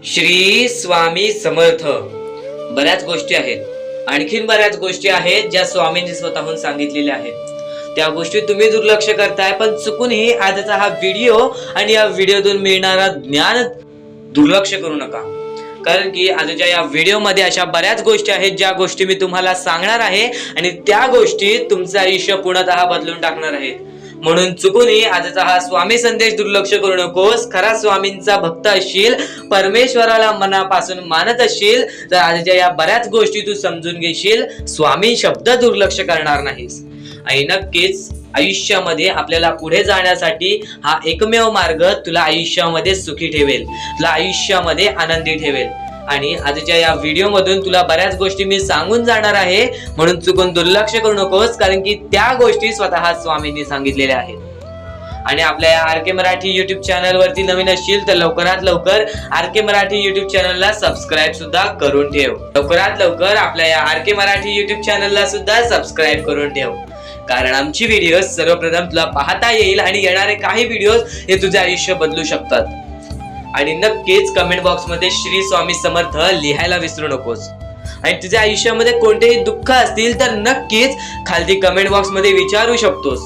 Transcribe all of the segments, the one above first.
श्री स्वामी समर्थ. बऱ्याच गोष्टी आहेत, आणखीन बऱ्याच गोष्टी आहेत ज्या स्वामींनी स्वतःहून सांगितलेल्या आहेत. त्या गोष्टी तुम्ही दुर्लक्ष करताय, पण चुकूनही आजचा हा व्हिडिओ आणि या व्हिडिओतून मिळणारा ज्ञान दुर्लक्ष करू नका. कारण की आजच्या या व्हिडिओमध्ये अशा बऱ्याच गोष्टी आहेत ज्या गोष्टी मी तुम्हाला सांगणार आहे आणि त्या गोष्टी तुमचं आयुष्य पूर्णतः बदलून टाकणार आहेत. म्हणून चुकूनही आजचा हा स्वामी संदेश दुर्लक्ष करू नकोस. खरा स्वामींचा भक्त असशील, परमेश्वराला मनापासून मानत असशील तर आजच्या या बऱ्याच गोष्टी तू समजून घेशील. स्वामी शब्द दुर्लक्ष करणार नाहीस आणि नक्कीच आयुष्यामध्ये आपल्याला पुढे जाण्यासाठी हा एकमेव मार्ग तुला आयुष्यामध्ये सुखी ठेवेल, तुला आयुष्यामध्ये आनंदी ठेवेल. आणि आजच्या या व्हिडिओ मधून तुला बऱ्याच गोष्टी मी सांगून जाणार आहे, म्हणून चुकून दुर्लक्ष करू नकोस. कारण की त्या गोष्टी स्वतः स्वामींनी सांगितलेल्या आहेत. आणि आपल्या या आर के मराठी युट्यूब चॅनल वरती नवीन असशील तर लवकरात लवकर आर के मराठी युट्यूब चॅनलला सबस्क्राईब सुद्धा करून ठेव. लवकरात लवकर आपल्या या आर के मराठी युट्यूब चॅनलला सुद्धा सबस्क्राईब करून ठेव. कारण आमची व्हिडिओ सर्वप्रथम तुला पाहता येईल आणि येणारे काही व्हिडिओ हे तुझे आयुष्य बदलू शकतात. आणि नक्कीच कमेंट बॉक्स मध्ये श्री स्वामी समर्थ लिहायला विसरू नकोस. आणि तुझ्या आयुष्यामध्ये कोणतेही दुःख असतील तर नक्कीच खालती कमेंट बॉक्स मध्ये विचारू शकतोस.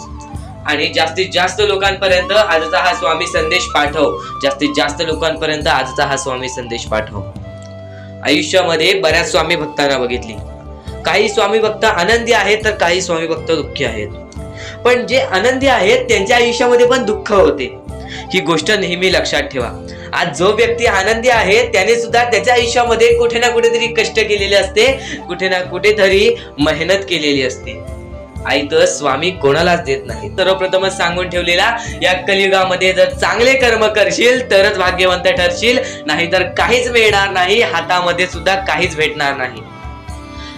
आणि जास्तीत जास्त लोकांपर्यंत आजचा हा स्वामी संदेश पाठव. जास्तीत जास्त लोकांपर्यंत आजचा हा स्वामी संदेश पाठव. आयुष्यामध्ये बऱ्याच स्वामी भक्तांना बघितली. काही स्वामी भक्त आनंदी आहेत तर काही स्वामी भक्त दुःखी आहेत. पण जे आनंदी आहेत त्यांच्या आयुष्यामध्ये पण दुःख होते. ही गोष्ट नेहमी लक्षात ठेवा. आज जो व्यक्ती आनंदी आहे त्याने सुद्धा त्याच्या आयुष्यामध्ये कुठे ना कुठेतरी कष्ट केलेले असते, कुठे ना कुठेतरी मेहनत केलेली असते. आई तर स्वामी कोणालाच देत नाही. सर्वप्रथमच सांगून ठेवलेला या कलियुगामध्ये जर चांगले कर्म करशील तरच भाग्यवंत ठरशील, नाहीतर काहीच मिळणार नाही, हातामध्ये सुद्धा काहीच भेटणार नाही.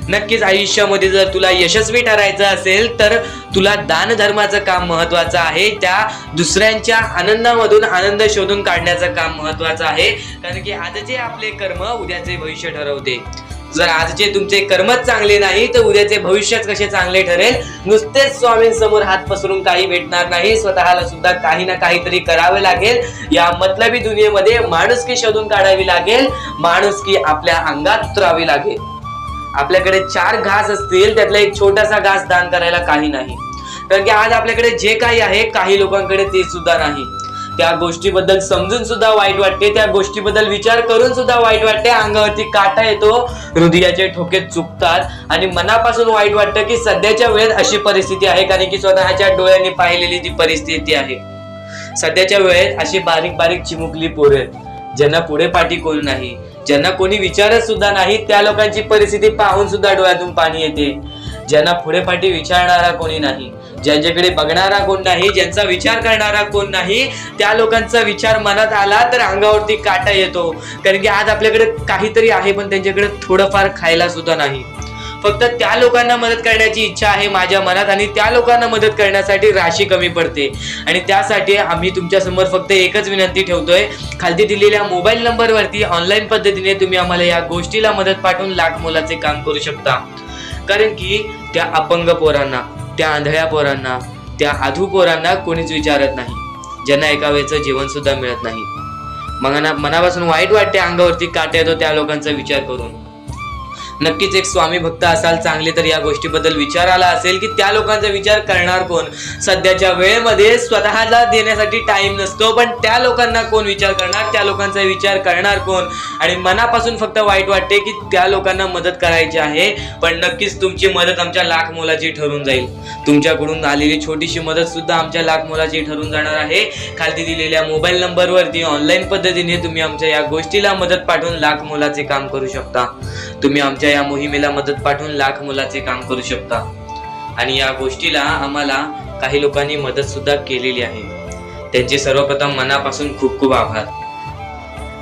नक्कीच आयुष्यामध्ये जर तुला यशस्वी ठरायचं असेल तर तुला दान धर्माचं काम महत्वाचं आहे. त्या दुसऱ्यांच्या आनंदामधून आनंद शोधून काढण्याचं काम महत्वाचं आहे. कारण की आजचे आपले कर्म उद्याचे भविष्य ठरवते. जर आजचे तुमचे कर्मच चांगले नाही तर उद्याचे भविष्यच कसे चांगले ठरेल. नुसतेच स्वामींसमोर हात पसरून काही भेटणार नाही. स्वतःला सुद्धा काही ना काहीतरी करावे लागेल. या मतलबी दुनियेमध्ये माणुसकी शोधून काढावी लागेल. माणुसकी आपल्या अंगात उतरावी लागेल. आपल्याकडे 4 घास असतील त्यातला एक छोटासा घास दान करायला काही नाही. कारण की आज आपल्याकडे जे काही आहे काही लोकांकडे ते सुद्धा नाही. त्या गोष्टीबद्दल समजून सुद्धा वाईट वाटते, त्या गोष्टीबद्दल विचार करून सुद्धा वाईट वाटते. अंगावरती काटा येतो, हृदयाचे ठोके चुकतात आणि मनापासून वाईट वाटतं की सध्याच्या वेळेत अशी परिस्थिती आहे. कारण की स्वतःच्या डोळ्यांनी पाहिलेली ती परिस्थिती आहे. सध्याच्या वेळेत अशी बारीक बारीक चिमुकली पोरं ज्यांना पुढे पाठी कोण नाही, ज्यांना कोणी विचारत सुद्धा नाही, त्या लोकांची परिस्थिती पाहून सुद्धा डोळ्यातून पाणी येते. ज्यांना पुढे पाठी विचारणारा कोणी नाही, ज्यांच्याकडे बघणारा कोण नाही, ज्यांचा विचार करणारा कोण नाही, त्या लोकांचा विचार मनात आला तर अंगावरती काटा येतो. कारण की आज आपल्याकडे काहीतरी आहे पण त्यांच्याकडे थोडंफार खायला सुद्धा नाही. फक्त त्या लोकांना मदत करण्याची इच्छा आहे माझ्या मनात आणि त्या लोकांना मदत करण्यासाठी राशी कमी पडते. आणि त्यासाठी आम्ही तुमच्या समोर फक्त एकच विनंती ठेवतोय. खालती दिलेल्या मोबाईल नंबरवरती ऑनलाईन पद्धतीने तुम्ही आम्हाला या गोष्टीला मदत पाठवून लाख मोलाचे काम करू शकता. कारण की त्या अपंग पोरांना, त्या आंधळ्या पोरांना, त्या आधू पोरांना कोणीच विचारत नाही, ज्यांना एका वेळेचं जेवण सुद्धा मिळत नाही. मनापासून वाईट वाटते, अंगावरती काटा येतो त्या लोकांचा विचार करून. नक्कीच एक स्वामी भक्त असाल चांगले तर या गोष्टीबद्दल विचार आला असेल की त्या लोकांचा विचार करणार कोण. सध्याच्या वेळेमध्ये स्वतःला देण्यासाठी टाइम नसतो, पण त्या लोकांना कोण विचार करणार, त्या लोकांचा विचार करणार कोण. आणि मनापासून फक्त वाईट वाटते की त्या लोकांना मदत करायची आहे. पण नक्कीच तुमची मदत आमच्या लाख मोलाची ठरून जाईल. तुमच्याकडून आलेली छोटीशी मदत सुद्धा आमच्या लाख मोलाची ठरून जाणार आहे. खालती दिलेल्या मोबाईल नंबरवरती ऑनलाईन पद्धतीने तुम्ही आमच्या या गोष्टीला मदत पाठवून लाख मोलाचे काम करू शकता. तुम्ही आमच्या या मोहिमेला मदत पाठवून लाख मोलाचे काम करू शकता. आणि या गोष्टीला आम्हाला काही लोकांनी मदत सुद्धा केलेली आहे. त्यांचे सर्वप्रथम मनापासून खूप खूप आभार.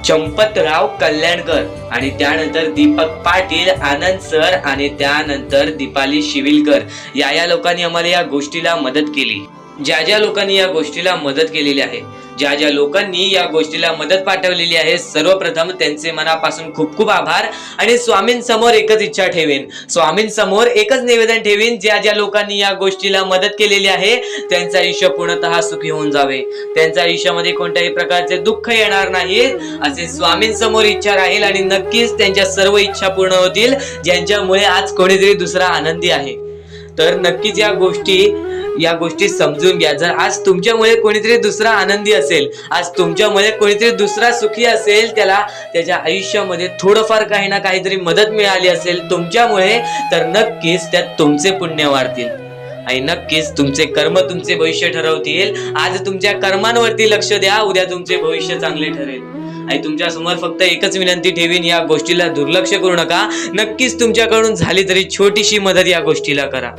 चंपतराव कल्याणकर आणि त्यानंतर दीपक पाटील, आनंद सर आणि त्यानंतर दीपाली शिविलकर या लोकांनी आम्हाला या गोष्टीला मदत केली. ज्या लोकांनी या गोष्टीला मदत केलेली आहे ज्या ज्या लोकांनी या गोष्टीला मदत पाठवलेली आहे सर्वप्रथम त्यांचे मनापासून खूप खूप आभार. आणि स्वामींसमोर एकच इच्छा ठेवेन, स्वामींसमोर एकच निवेदन ठेवीन, ज्या ज्या लोकांनी या गोष्टीला मदत केलेली आहे त्यांचं आयुष्य पूर्णतः सुखी होऊन जावे, त्यांच्या आयुष्यामध्ये कोणत्याही प्रकारचे दुःख येणार नाही असे स्वामींसमोर इच्छा राहील. आणि नक्कीच त्यांच्या सर्व इच्छा पूर्ण होतील ज्यांच्यामुळे आज कोणीतरी दुसरा आनंदी आहे. तर नक्कीच या गोष्टी समजून घ्या. जर आज तुमच्यामुळे कोणीतरी दुसरा आनंदी असेल, आज तुमच्यामुळे कोणीतरी दुसरा सुखी असेल, त्याला त्याच्या आयुष्यामध्ये थोडंफार काही ना काहीतरी मदत मिळाली असेल तुमच्यामुळे, तर नक्कीच त्यात तुमचे पुण्य वाढतील आणि नक्कीच तुमचे कर्म तुमचे भविष्य ठरवतील. आज तुमच्या कर्मांवरती लक्ष द्या, उद्या तुमचे भविष्य चांगले ठरेल. आणि तुमच्या समोर फक्त एकच विनंती ठेवीन, या गोष्टीला दुर्लक्ष करू नका. नक्कीच तुमच्याकडून झाली तरी छोटीशी मदत या गोष्टीला करा.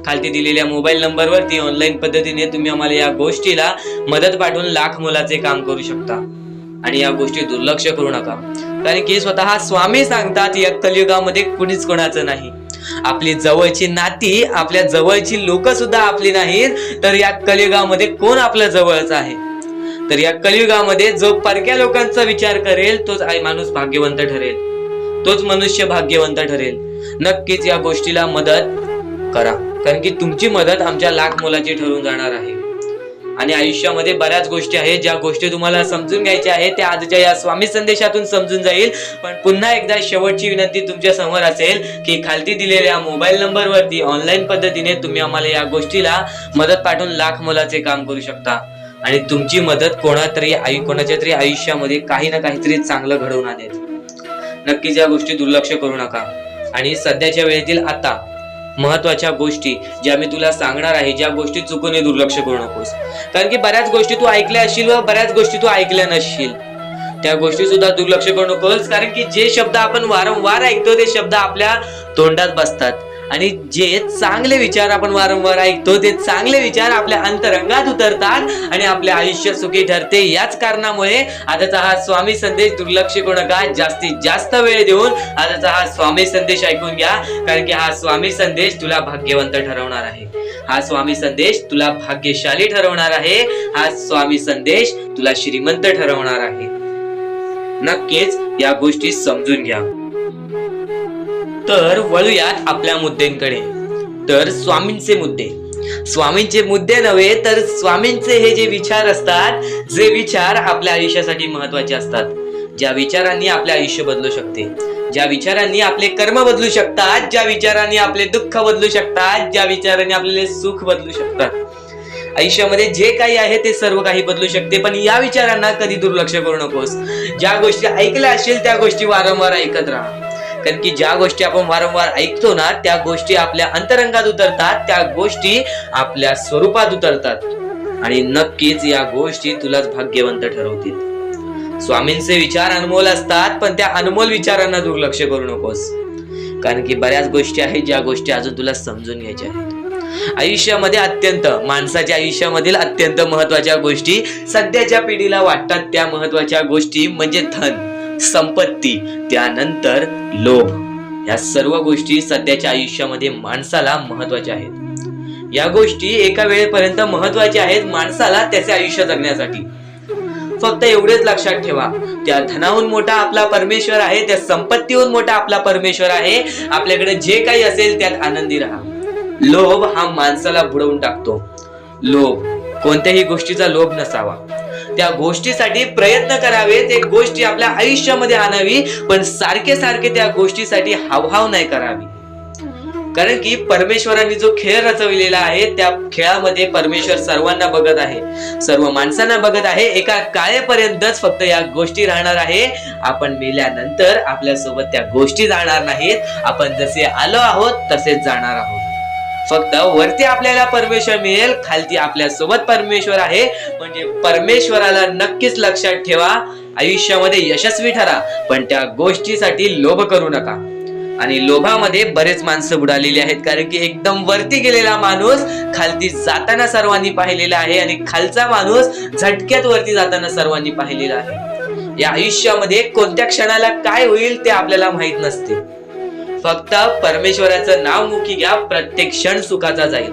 खालती दिलेल्या मोबाईल नंबरवरती ऑनलाईन पद्धतीने तुम्ही आम्हाला या गोष्टीला मदत पाठवून लाख मोलाचे काम करू शकता. आणि या गोष्टी दुर्लक्ष करू नका, कारण की स्वतः स्वामी सांगतात या कलियुगामध्ये कुणीच कोणाचं नाही. आपली जवळची नाती, आपल्या जवळची लोक सुद्धा आपली नाहीत, तर या कलियुगामध्ये कोण आपल्या जवळचा आहे? तर या कलियुगामध्ये जो परक्या लोकांचा विचार करेल तोच माणूस भाग्यवंत ठरेल, तोच मनुष्य भाग्यवंत ठरेल. नक्कीच या गोष्टीला मदत करा, कारण की तुमची मदत आमच्या लाख मोलाची ठरून जाणार आहे. आणि आयुष्यामध्ये बऱ्याच गोष्टी आहेत ज्या गोष्टी तुम्हाला समजून घ्यायच्या आहेत, त्या आजच्या या स्वामी संदेशातून समजून जाईल. पण पुन्हा एकदा शेवटची विनंती तुमच्या समोर असेल की खालती दिलेल्या मोबाईल नंबरवरती ऑनलाईन पद्धतीने तुम्ही आम्हाला या गोष्टीला मदत पाठवून लाख मोलाचे काम करू शकता. आणि तुमची मदत कोणाच्या तरी आयुष्यामध्ये काही ना काहीतरी चांगलं घडवून आणेल. नक्कीच या गोष्टी दुर्लक्ष करू नका. आणि सध्याच्या वेळेतील आता महत्वाच्या गोष्टी ज्या मी तुला सांगणार आहे, ज्या गोष्टी चुकून दुर्लक्ष करू नकोस. कारण की बऱ्याच गोष्टी तू ऐकल्या असशील व बऱ्याच गोष्टी तू ऐकल्या नसशील, त्या गोष्टी सुद्धा दुर्लक्ष करू नकोस. कारण की जे शब्द आपण वारंवार ऐकतो ते शब्द आपल्या तोंडात बसतात. आणि जे चांगले विचार आपण वारंवार ऐकतो ते चांगले विचार आपल्या अंतरंगात उतरतात आणि आपले आयुष्य सुखी ठरते. याच कारणामुळे आजचा हा स्वामी संदेश दुर्लक्ष करू नका. जास्तीत जास्त वेळ देऊन आजचा हा स्वामी संदेश ऐकून घ्या, कारण की हा स्वामी संदेश तुला भाग्यवंत ठरवणार आहे. हा स्वामी संदेश तुला भाग्यशाली ठरवणार आहे. हा स्वामी संदेश तुला श्रीमंत ठरवणार आहे. नक्कीच या गोष्टी समजून घ्या. तर वळूयात आपल्या मुद्द्यांकडे. तर स्वामींचे मुद्दे नव्हे, तर स्वामींचे हे जे विचार असतात, जे विचार आपल्या आयुष्यासाठी महत्वाचे असतात, ज्या विचारांनी आपले आयुष्य बदलू शकते, ज्या विचारांनी आपले कर्म बदलू शकतात, ज्या विचारांनी आपले दुःख बदलू शकतात, ज्या विचारांनी आपले सुख बदलू शकतात. आयुष्यामध्ये जे काही आहे ते सर्व काही बदलू शकते. पण या विचारांना कधी दुर्लक्ष करू नकोस. ज्या गोष्टी ऐकल्या असतील त्या गोष्टी वारंवार ऐकत राहा, कारण की ज्या गोष्टी आपण वारंवार ऐकतो ना त्या गोष्टी आपल्या अंतरंगात उतरतात, त्या गोष्टी आपल्या स्वरूपात उतरतात आणि नक्कीच या गोष्टी तुलाच भाग्यवंत ठरवतील. स्वामींचे विचार अनमोल असतात, पण त्या अनमोल विचारांना दुर्लक्ष करू नकोस, कारण की बऱ्याच गोष्टी आहेत ज्या गोष्टी अजून तुला समजून घ्यायच्या आहेत. आयुष्यामध्ये माणसाच्या आयुष्यामधील अत्यंत महत्वाच्या गोष्टी सध्याच्या पिढीला वाटतात, त्या महत्वाच्या गोष्टी म्हणजे धन, संपत्ती, त्यानंतर लोभ. या सर्व गोष्टी सध्याच्या आयुष्यामध्ये माणसाला महत्वाच्या आहेत. या गोष्टी एका वेळेपर्यंत महत्वाच्या आहेत माणसाला त्याचे आयुष्य जगण्यासाठी. फक्त एवढेच लक्षात ठेवा, त्या धनाहून मोठा आपला परमेश्वर आहे, त्या संपत्तीहून मोठा आपला परमेश्वर आहे. आपल्याकडे जे काही असेल त्यात आनंदी राहा. लोभ हा माणसाला बुडवून टाकतो. लोभ, कोणत्याही गोष्टीचा लोभ नसावा. त्या गोष्टीसाठी प्रयत्न करावेत, एक गोष्टी आपल्या आयुष्यामध्ये आणावी, पण सारखे त्या गोष्टीसाठी हावभाव नाही करावी. कारण की परमेश्वरांनी जो खेळ रचविलेला आहे त्या खेळामध्ये परमेश्वर सर्वांना बघत आहे, सर्व माणसांना बघत आहे. एका काळेपर्यंतच फक्त या गोष्टी राहणार आहे. आपण मेल्यानंतर आपल्यासोबत त्या गोष्टी जाणार नाहीत. आपण जसे आलो आहोत तसेच जाणार आहोत. फक्त वरती आपल्याला परमेश्वर मिळेल, खालती आपल्या सोबत परमेश्वर आहे. म्हणजे परमेश्वराला नक्कीच लक्षात ठेवा. आयुष्यामध्ये यशस्वी ठरा, पण त्या गोष्टीसाठी लोभ करू नका. आणि लोभामध्ये बरेच माणसं बुडालेली आहेत, कारण की एकदम वरती गेलेला माणूस खालती जाताना सर्वांनी पाहिलेला आहे आणि खालचा माणूस झटक्यात वरती जाताना सर्वांनी पाहिलेला आहे. या आयुष्यामध्ये कोणत्या क्षणाला काय होईल ते आपल्याला माहित नसते. फक्त परमेश्वराचं नाव मुखी घ्या, प्रत्येक क्षण सुखाचा जाईल.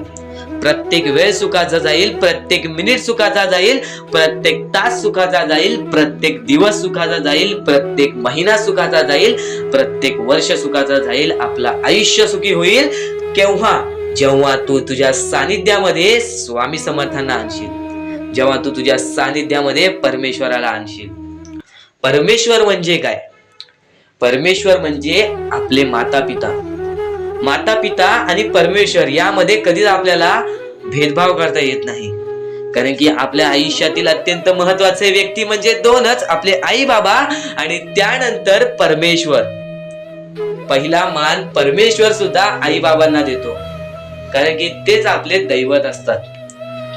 प्रत्येक वेळ सुखाचा जाईल, प्रत्येक मिनिट सुखाचा जाईल, प्रत्येक तास सुखाचा जाईल, प्रत्येक दिवस सुखाचा जाईल, प्रत्येक महिना सुखाचा जाईल, प्रत्येक वर्ष सुखाचा जाईल. आपलं आयुष्य सुखी होईल केव्हा? जेव्हा तू तुझ्या सानिध्यामध्ये स्वामी समर्थांना आणशील, जेव्हा तू तुझ्या सानिध्यामध्ये परमेश्वराला आणशील. परमेश्वर म्हणजे काय? परमेश्वर म्हणजे आपले माता पिता. माता पिता आणि परमेश्वर यामध्ये कधीच आपल्याला भेदभाव करता येत नाही. कारण की आपल्या आयुष्यातील अत्यंत महत्वाचे व्यक्ती म्हणजे दोनच, आपले आई बाबा आणि त्यानंतर परमेश्वर. पहिला मान परमेश्वर सुद्धा आई बाबांना देतो, कारण की तेच आपले दैवत असतात.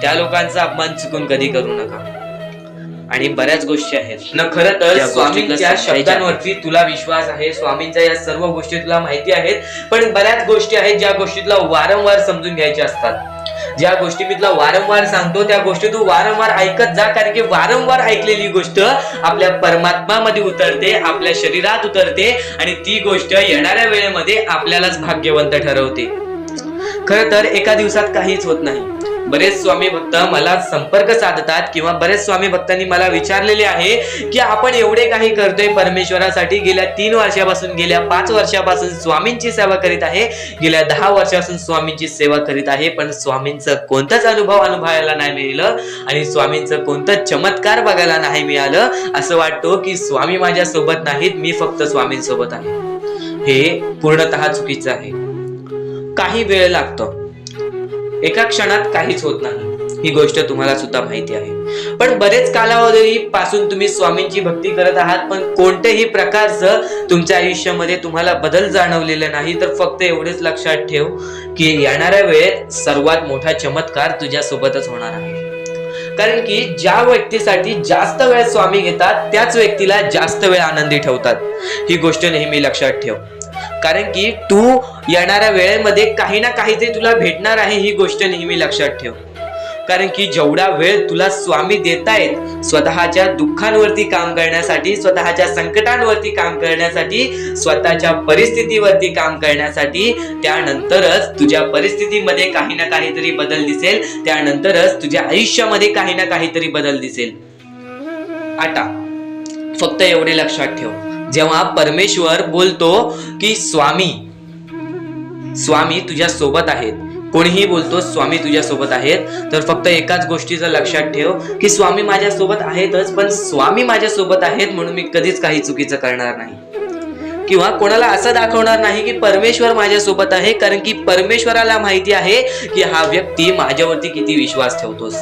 त्या लोकांचा अपमान चुकून कधी करू नका. आणि बऱ्याच गोष्टी आहेत ना. खरं तर स्वामींच्या शब्दांवरती तुला विश्वास आहे, स्वामींच्या या सर्व गोष्टी तुला माहिती आहेत, पण बऱ्याच गोष्टी आहेत ज्या गोष्टी तुला वारंवार समजून घ्यायच्या असतात. ज्या गोष्टी मी तुला वारंवार सांगतो त्या गोष्टी तू वारंवार ऐकत जा, कारण की वारंवार ऐकलेली गोष्ट आपल्या परमात्मामध्ये उतरते, आपल्या शरीरात उतरते आणि ती गोष्ट येणाऱ्या वेळेमध्ये आपल्यालाच भाग्यवंत ठरवते. खरं तर एका दिवसात काहीच होत नाही. बरेच स्वामी भक्त मला संपर्क साधतात किंवा बरेच स्वामी भक्तांनी मला विचारलेले आहे की आपण एवढे काही करतोय परमेश्वरासाठी. गेल्या 3 वर्षापासून, गेल्या 5 वर्षापासून स्वामींची सेवा करीत आहे, गेल्या 10 वर्षापासून स्वामींची सेवा करीत आहे, पण स्वामींचं कोणताच अनुभव अनुभवायला नाही मिळालं आणि स्वामींचं कोणतं चमत्कार बघायला नाही मिळालं. असं वाटतं की स्वामी माझ्या सोबत नाहीत, मी फक्त स्वामींसोबत आहे. हे पूर्णतः चुकीचं आहे. काही वेळ लागतो, एका क्षणात काहीच होत नाही, ही गोष्ट तुम्हाला सुद्धा माहिती आहे. पण बरेच कालावधी पासून तुम्ही स्वामींची भक्ती करत आहात, पण कोणत्याही प्रकारचं तुमच्या आयुष्यामध्ये तुम्हाला बदल जाणवलेला नाही. तर फक्त एवढेच लक्षात ठेव की येणाऱ्या वेळेत सर्वात मोठा चमत्कार तुझ्या सोबतच होणार आहे. कारण की ज्या व्यक्तीसाठी जास्त वेळ स्वामी घेतात त्याच व्यक्तीला जास्त वेळ आनंदी ठेवतात. ही गोष्ट नेहमी लक्षात ठेव, कारण की तू येणाऱ्या वेळेमध्ये काही ना काहीतरी तुला भेटणार आहे, ही गोष्ट नेहमी लक्षात ठेव. कारण की जेवढा वेळ तुला स्वामी देतायत स्वतःच्या दुःखांवरती काम करण्यासाठी, स्वतःच्या संकटांवरती काम करण्यासाठी, स्वतःच्या परिस्थितीवरती काम करण्यासाठी, त्यानंतरच तुझ्या परिस्थितीमध्ये काही ना काहीतरी बदल दिसेल, त्यानंतरच तुझ्या आयुष्यामध्ये काही ना काहीतरी बदल दिसेल. आता फक्त एवढे लक्षात ठेव, जेव्हा परमेश्वर बोलतो की स्वामी तुझ्या सोबत आहेत, कोणीही बोलतो स्वामी तुझ्या सोबत आहेत, तर फक्त एकाच गोष्टीचं लक्षात ठेव की स्वामी माझ्या सोबत आहेतच, पण स्वामी माझ्या सोबत आहेत म्हणून मी कधीच काही चुकीचं करणार नाही किंवा कोणाला असं दाखवणार नाही की परमेश्वर माझ्या सोबत आहे. कारण की परमेश्वराला माहिती आहे की हा व्यक्ती माझ्यावरती किती विश्वास ठेवतोस.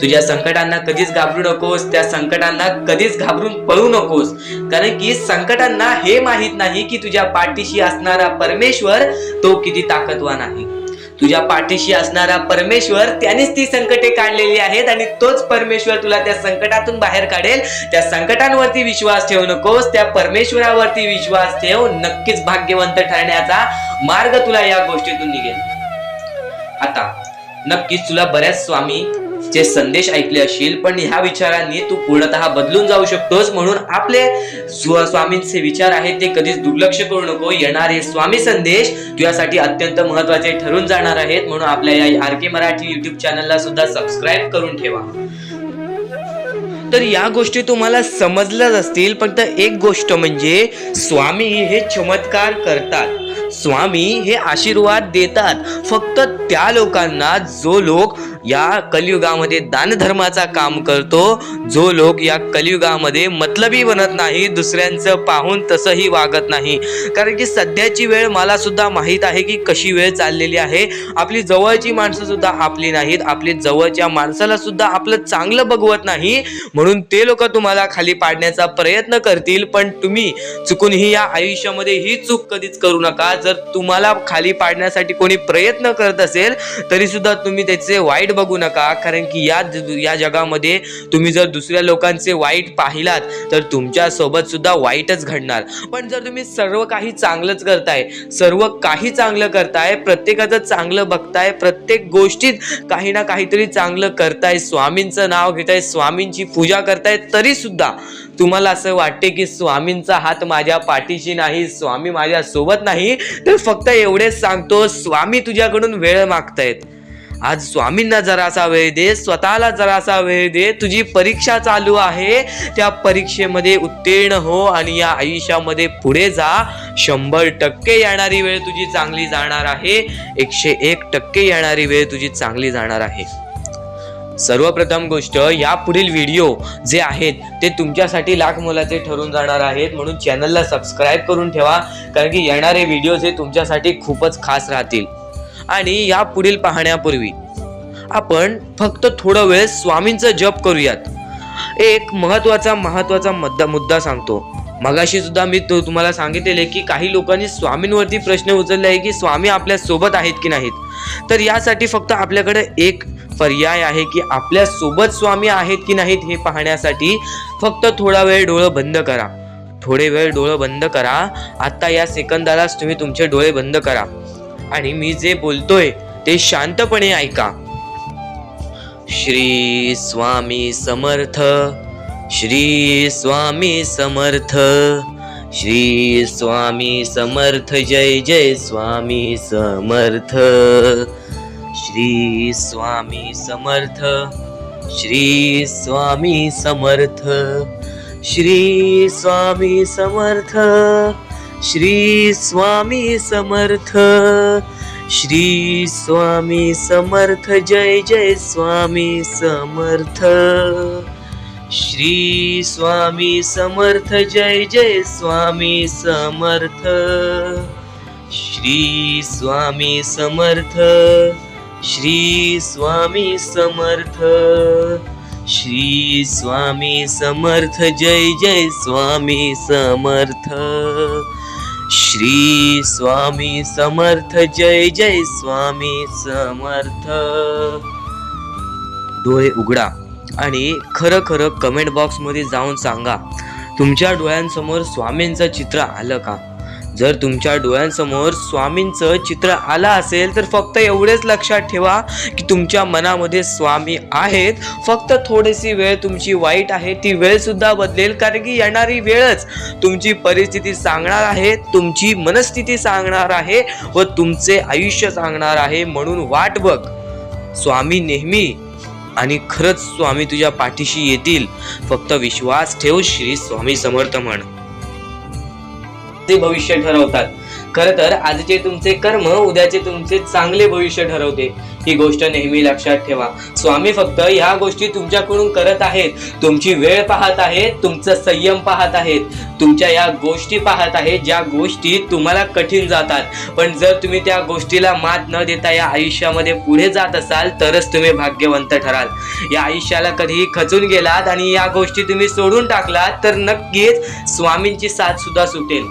तुझ्या संकटांना कधीच घाबरू नकोस, त्या संकटांना कधीच घाबरून पळू नकोस. कारण की संकटांना हे माहित नाही की तुझ्या पाठीशी असणारा परमेश्वर तो किती ताकदवान आहे. तुझ्या पाठीशी असणारा परमेश्वर त्यानेच ती संकटे काढलेली आहेत आणि तोच परमेश्वर तुला त्या संकटातून बाहेर काढेल. त्या संकटांवरती विश्वास ठेवू नकोस, त्या परमेश्वरावरती विश्वास ठेव. नक्कीच भाग्यवंत ठरण्याचा मार्ग तुला या गोष्टीतून निघेल. आता नक्कीच तुला बऱ्याच स्वामी चे संदेश ऐकले असतील, पण ह्या विचारांनी तू पूर्णतः बदलून जाऊ शकतोस. म्हणून आपले स्वामींचे विचार आहेत ते कधीच दुर्लक्ष करू नको. येणारे स्वामी संदेश तुझ्यासाठी अत्यंत महत्वाचे ठरून जाणार आहेत. म्हणून आपल्या या RK मराठी YouTube चॅनलला सुद्धा सबस्क्राईब करून ठेवा. तर या गोष्टी तुम्हाला समजल्याच असतील, फक्त एक गोष्ट म्हणजे स्वामी हे चमत्कार करतात, स्वामी हे आशीर्वाद देतात फक्त त्या लोकांना जो लोक या कलियुगामध्ये दानधर्माचा काम करतो, जो लोक या कलियुगामध्ये मतलबी बनत नाही, दुसऱ्यांचं पाहून तसंही वागत नाही. कारण की सध्याची वेळ मला सुद्धा माहीत आहे की कशी वेळ चाललेली आहे. आपली जवळची माणसं सुद्धा आपली नाहीत, आपली जवळच्या माणसाला सुद्धा आपलं चांगलं बघवत नाही. म्हणून ते लोक तुम्हाला खाली पाडण्याचा प्रयत्न करतील, पण तुम्ही चुकूनही या आयुष्यामध्ये ही चूक कधीच करू नका. जर तुम्हाला खाली पाडण्यासाठी कोणी प्रयत्न करत असेल तरी सुद्धा तुम्ही त्याचे वाईट बघू नका. कारण की या जगामध्ये तुम्ही जर दुसऱ्या लोकांचे वाईट पाहिलात तर तुमच्या सोबत सुद्धा वाईटच घडणार. पण जर तुम्ही सर्व काही चांगलंच करताय, सर्व काही चांगलं करताय, प्रत्येकाचं चांगलं बघताय, प्रत्येक गोष्टीत काही ना काहीतरी चांगलं करताय, स्वामींचं नाव घेताय, स्वामींची पूजा करताय, तरी सुद्धा तुम्हाला असं वाटते की स्वामींचा हात माझ्या पाठीशी नाही, स्वामी माझ्या सोबत नाही, तर फक्त एवढेच सांगतो, स्वामी तुझ्याकडून वेळ मागतायत. आज स्वामींना जरासा वेळ दे, स्वतःला जरासा वेळ दे. तुझी परीक्षा चालू आहे, त्या परीक्षेमध्ये उत्तीर्ण हो आणि या आयुष्यामध्ये पुढे जा. 100% येणारी वेळ तुझी चांगली जाणार आहे. 101% येणारी वेळ तुझी चांगली जाणार आहे. सर्वप्रथम गोष्ट, या पुढील व्हिडिओ जे आहेत ते तुमच्यासाठी लाख मोलाचे ठरून जाणार आहेत, म्हणून चॅनलला सबस्क्राईब करून ठेवा, कारण की येणारे व्हिडिओ हे तुमच्यासाठी खूपच खास राहतील. आणि या पुढील पाहण्यापूर्वी आपण फक्त थोडा वेळ स्वामींचा जप करूयात. एक महत्वाचा मुद्दा सांगतो. मगाशी सुद्धा मी तुम्हाला सांगितलेले की काही लोकांनी स्वामींवरती प्रश्न उचलले आहे की स्वामी आपल्या सोबत आहेत की नाहीत. तर यासाठी फक्त आपल्याकडे एक पर्याय आहे की आपल्या सोबत स्वामी आहेत की नाहीत हे पाहण्यासाठी फक्त थोडा वेळ डोळे बंद करा. थोडे वेळ डोळे बंद करा. आता या सेकंदालाच तुम्ही तुमचे डोळे बंद करा आणि मी जे बोलतोय ते शांतपणे ऐका. श्री स्वामी समर्थ, श्री स्वामी समर्थ, श्री स्वामी समर्थ, जय जय स्वामी समर्थ. श्री स्वामी समर्थ, श्री स्वामी समर्थ, श्री स्वामी समर्थ, श्री स्वामी समर्थ, श्री स्वामी समर्थ, जय जय स्वामी समर्थ. श्री स्वामी समर्थ, जय जय स्वामी समर्थ. श्री स्वामी समर्थ, श्री स्वामी समर्थ, श्री स्वामी समर्थ, जय जय स्वामी समर्थ. श्री स्वामी समर्थ, जय जय स्वामी समर्थ. डोळे उघडा आणि खरं खरं कमेंट बॉक्स मध्ये जाऊन सांगा, तुमच्या डोळ्यांसमोर स्वामींचं चित्र आलं का? जर तुमच्या डोळ्यांसमोर स्वामींचं चित्र आलं असेल तर फक्त एवढेच लक्षात ठेवा की तुमच्या मनामध्ये स्वामी आहेत. फक्त थोडीशी वेळ तुमची वाईट आहे, ती वेळ सुद्धा बदलेल, कारण की येणारी वेळच तुमची परिस्थिती सांगणार आहे, तुमची मनस्थिती सांगणार आहे व तुमचे आयुष्य सांगणार आहे. म्हणून वाट बघ, स्वामी नेहमी आणि खरंच स्वामी तुझ्या पाठीशी येतील. फक्त विश्वास ठेव. श्री स्वामी समर्थ म्हण. ते भविष्य ठरवतात. खरं तर आजचे तुमचे कर्म उद्याचे तुमचे चांगले भविष्य ठरवते. ही गोष्ट नेहमी लक्षात ठेवा. स्वामी फक्त ह्या गोष्टी तुमच्याकडून करत आहेत. तुमची वेळ पाहत आहेत, तुमचा संयम पाहत आहेत, तुमच्या या गोष्टी पाहत आहेत ज्या गोष्टी तुम्हाला कठीण जातात. पण जर तुम्ही त्या गोष्टीला मात न देता या आयुष्यामध्ये पुढे जात असाल तरच तुम्ही भाग्यवंत ठराल. या आयुष्याला कधीही खचून गेलात आणि या गोष्टी तुम्ही सोडून टाकलात तर नक्कीच स्वामींची साथ सुद्धा सुटेल.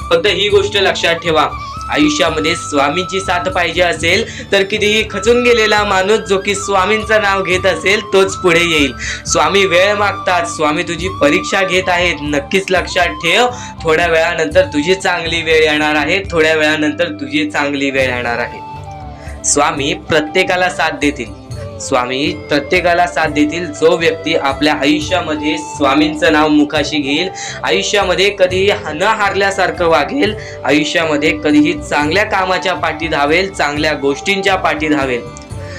फक्त ही गोष्ट लक्षात ठेवा, आयुष्यामध्ये स्वामींची साथ पाहिजे असेल तर कितीही खचून गेलेला माणूस जो की स्वामींचं नाव घेत असेल तोच पुढे येईल. स्वामी वेळ मागतात, स्वामी तुझी परीक्षा घेत आहेत. नक्कीच लक्षात ठेव, थोड्या वेळानंतर तुझी चांगली वेळ येणार आहे. थोड्या वेळानंतर तुझी चांगली वेळ येणार आहे. स्वामी प्रत्येकाला साथ देतील. स्वामी प्रत्येकाला साथ देतील. जो व्यक्ती आपल्या आयुष्यामध्ये स्वामींचं नाव मुखाशी घेईल, आयुष्यामध्ये कधीही न हारल्यासारखं वागेल, आयुष्यामध्ये कधीही चांगल्या कामाच्या पाठी धावेल, चांगल्या गोष्टींच्या पाठी धावेल.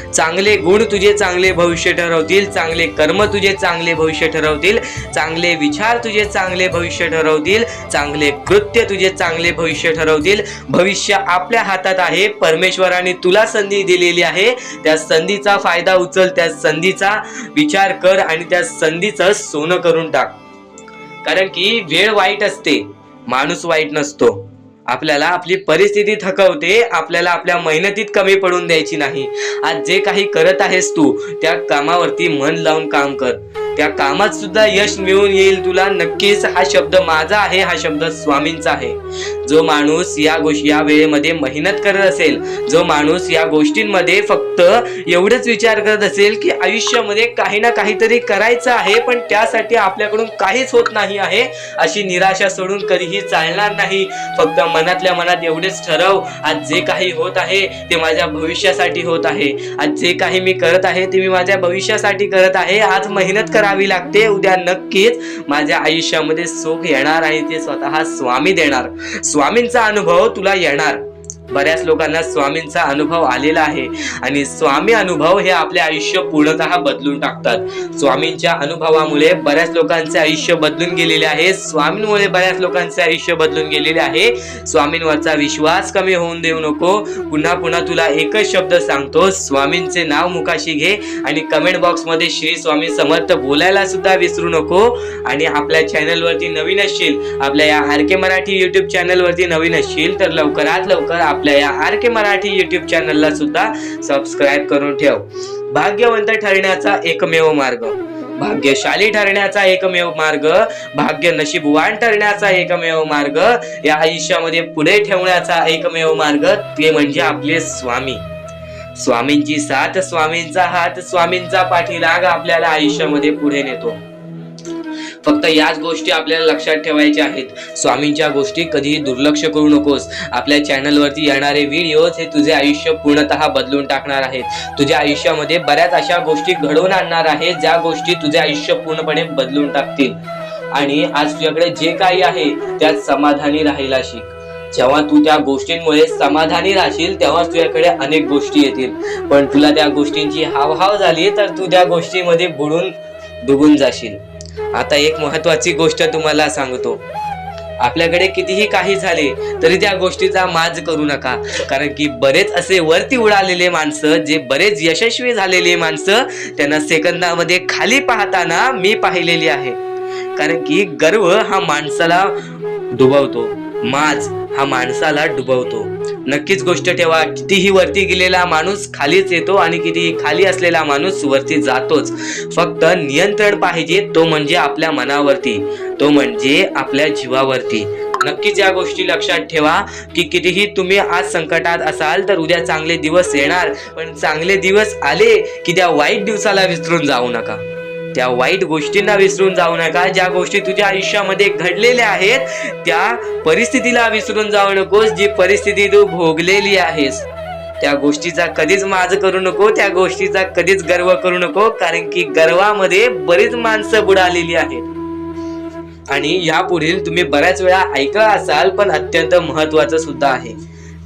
चांगले गुण तुझे चांगले भविष्य ठरवतील, चांगले कर्म तुझे चांगले भविष्य ठरवतील, चांगले विचार तुझे चांगले भविष्य ठरवतील, चांगले कृत्य तुझे चांगले भविष्य ठरवतील. भविष्य आपल्या हातात आहे. परमेश्वराने तुला संधी दिलेली आहे. त्या संधीचा फायदा उचल, त्या संधीचा विचार कर आणि त्या संधीचं सोनं करून टाक. कारण की वेळ वाईट असते, माणूस वाईट नसतो. आपल्याला आपली परिस्थिती थकवते, आपल्याला आपल्या मेहनतीत कमी पडून द्यायची नाही. आज जे काही करत आहेस तू त्या कामावरती मन लावून काम कर. त्या कामात सुद्धा यश मिळून येईल तुला. नक्कीच हा शब्द माझा आहे, हा शब्द स्वामींचा आहे. जो माणूस या वेळेमध्ये मेहनत करत असेल, जो माणूस या गोष्टींमध्ये फक्त एवढेच विचार करत असेल की आयुष्यामध्ये काही ना काहीतरी करायचं आहे पण त्यासाठी आपल्याकडून काहीच होत नाही आहे, अशी निराशा सोडून कधीही चालणार नाही. फक्त मनातल्या मनात एवढेच ठरव, आज जे काही होत आहे ते माझ्या भविष्यासाठी होत आहे. आज जे काही मी करत आहे ते मी माझ्या भविष्यासाठी करत आहे. आज मेहनत करावी लागते, उद्या नक्कीच माझ्या आयुष्यामध्ये सुख येणार आणि ते स्वतः स्वामी देणार. स्वामींचा अनुभव तुला येणार. बऱ्याच लोकांना स्वामींचा अनुभव आलेला आहे आणि स्वामी अनुभव हे आपले आयुष्य पूर्णतः बदलून टाकतात। स्वामींच्या अनुभवामुळे बऱ्याच लोकांचे आयुष्य बदलून गेलेले आहे, स्वामींमुळे बऱ्याच लोकांचे आयुष्य बदलून गेलेले आहे। स्वामींवरचा विश्वास कमी होऊन देऊ नको। पुन्हा पुन्हा तुला एकच शब्द सांगतो, स्वामींचे नाव मुखाशी घे आणि कमेंट बॉक्स मध्ये श्री स्वामी समर्थ बोलायला सुद्धा विसरू नको। आणि आपल्या चॅनल वरती नवीन असशील, आपल्या या आर.के. मराठी युट्यूब चॅनल वरती नवीन असशील तर लवकरात लवकर आपल्या या आर.के. मराठी युट्यूब चॅनलला सुद्धा सबस्क्राईब करून ठेव। भाग्यवंत ठरण्याचा एकमेव मार्ग, भाग्यशाली ठरण्याचा एकमेव मार्ग, भाग्य नशीबवान ठरण्याचा एकमेव मार्ग, या आयुष्यामध्ये पुढे ठेवण्याचा एकमेव मार्ग ते म्हणजे आपले स्वामी। स्वामींची साथ, स्वामींचा हात, स्वामींचा पाठीलाग आपल्याला आयुष्यामध्ये पुढे नेतो। फक्त याच गोष्टी आपल्याला लक्षात ठेवायच्या आहेत। स्वामींच्या गोष्टी कधीही दुर्लक्ष करू नकोस। आपल्या चॅनल वरती येणारे व्हिडिओज हे तुझे आयुष्य पूर्णतः बदलून टाकणार आहेत। तुझ्या आयुष्यामध्ये बऱ्याच अशा गोष्टी घडवून आणणार आहेत ज्या गोष्टी तुझे आयुष्य पूर्णपणे बदलून टाकतील। आणि आज तुझ्याकडे जे काही आहे त्यात समाधानी राहायला शिक। जेव्हा तू त्या गोष्टींमुळे समाधानी राहशील तेव्हाच तुझ्याकडे अनेक गोष्टी येतील। पण तुला त्या गोष्टींची हावभाव झाली तर तू त्या गोष्टीमध्ये बुडून डुबून जाशील। आता एक महत्वाची गोष्ट तुम्हाला सांगतो, आपल्याकडे कितीही काही झाले तरी त्या गोष्टीचा माज करू नका। कारण की बरेच असे वरती उडालेले माणसं, जे बरेच यशस्वी झालेले माणसं, त्यांना सेकंदामध्ये खाली पाहताना मी पाहिलेली आहे। कारण की गर्व हा माणसाला डुबवतो, माज हा माणसाला डुबवतो। नक्कीच गोष्ट ठेवा, कितीही वरती गेलेला माणूस खालीच येतो आणि कितीही खाली असलेला माणूस वरती जातोच। फक्त नियंत्रण पाहिजे, तो म्हणजे आपल्या मनावरती, तो म्हणजे आपल्या जीवावरती। नक्कीच या गोष्टी लक्षात ठेवा की कितीही तुम्ही आज संकटात असाल तर उद्या चांगले दिवस येणार। पण चांगले दिवस आले की त्या वाईट दिवसाला विसरून जाऊ नका, त्या वाईट गोष्टींना विसरून जाऊ नका। ज्या गोष्टी तुझ्या आयुष्यामध्ये घडलेल्या आहेत त्या परिस्थितीला विसरून जाऊ नकोस। जी परिस्थिती तू भोगलेली आहेस त्या गोष्टीचा कधीच माज करू नको, त्या गोष्टीचा कधीच गर्व करू नको। कारण की गर्वामध्ये बरीच माणसं बुडालेली आहेत। आणि यापुढील तुम्ही बऱ्याच वेळा ऐकलं असाल पण अत्यंत महत्वाचं सुद्धा आहे,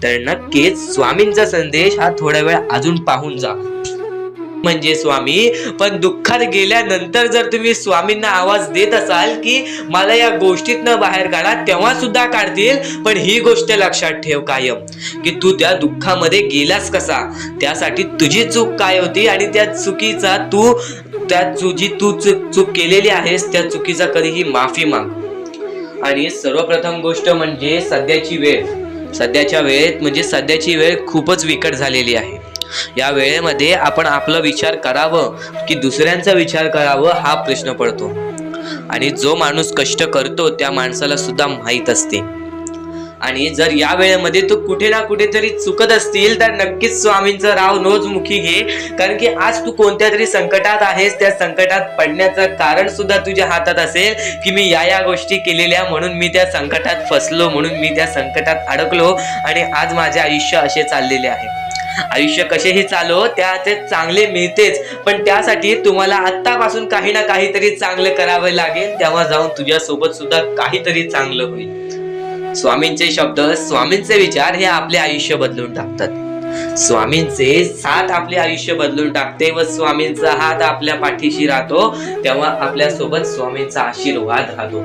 तर नक्कीच स्वामींचा संदेश हा थोडा वेळ अजून पाहून जा। म्हणजे स्वामी, पण दुःखात गेल्यानंतर जर तुम्ही स्वामींना आवाज देत असाल की मला या गोष्टीतनं बाहेर काढा, तेव्हा सुद्धा काढतील। पण ही गोष्ट लक्षात ठेव कायम की तू त्या दुःखामध्ये गेलास कसा, त्यासाठी तुझी चूक काय होती आणि त्या चुकीचा तू चूक केलेली आहेस त्या चुकीचा कधीही माफी माग। आणि सर्वप्रथम गोष्ट म्हणजे सध्याची वेळ, सध्याची वेळ खूपच विकट झालेली आहे। या वेळेमध्ये आपण आपला विचार करावं की दुसऱ्यांचा विचार करावं हा प्रश्न पडतो। आणि जो माणूस कष्ट करतो त्या माणसाला सुद्धा माहित असते। आणि जर या वेळेमध्ये तू कुठे ना कुठेतरी चुकत असतील तर नक्कीच स्वामींचं राव नोज मुखी घे। कारण की आज तू कोणत्या तरी संकटात आहेस, त्या संकटात पडण्याचं कारण सुद्धा तुझ्या हातात असेल की मी या गोष्टी केलेल्या म्हणून मी त्या संकटात फसलो, म्हणून मी त्या संकटात अडकलो आणि आज माझे आयुष्य असे चाललेले आहे। आयुष्य कसेही चालो त्याचे चांगले मिळतेच, पण त्यासाठी तुम्हाला आत्तापासून काही ना काहीतरी चांगलं करावं लागेल, तेव्हा जाऊन तुझ्या सोबत सुद्धा काहीतरी चांगलं होईल। स्वामींचे शब्द, स्वामींचे विचार हे आपले आयुष्य बदलून टाकतात। स्वामींचे साथ आपले आयुष्य बदलून टाकते व स्वामींचा हात आपल्या पाठीशी राहतो तेव्हा आपल्या सोबत स्वामींचा आशीर्वाद राहतो।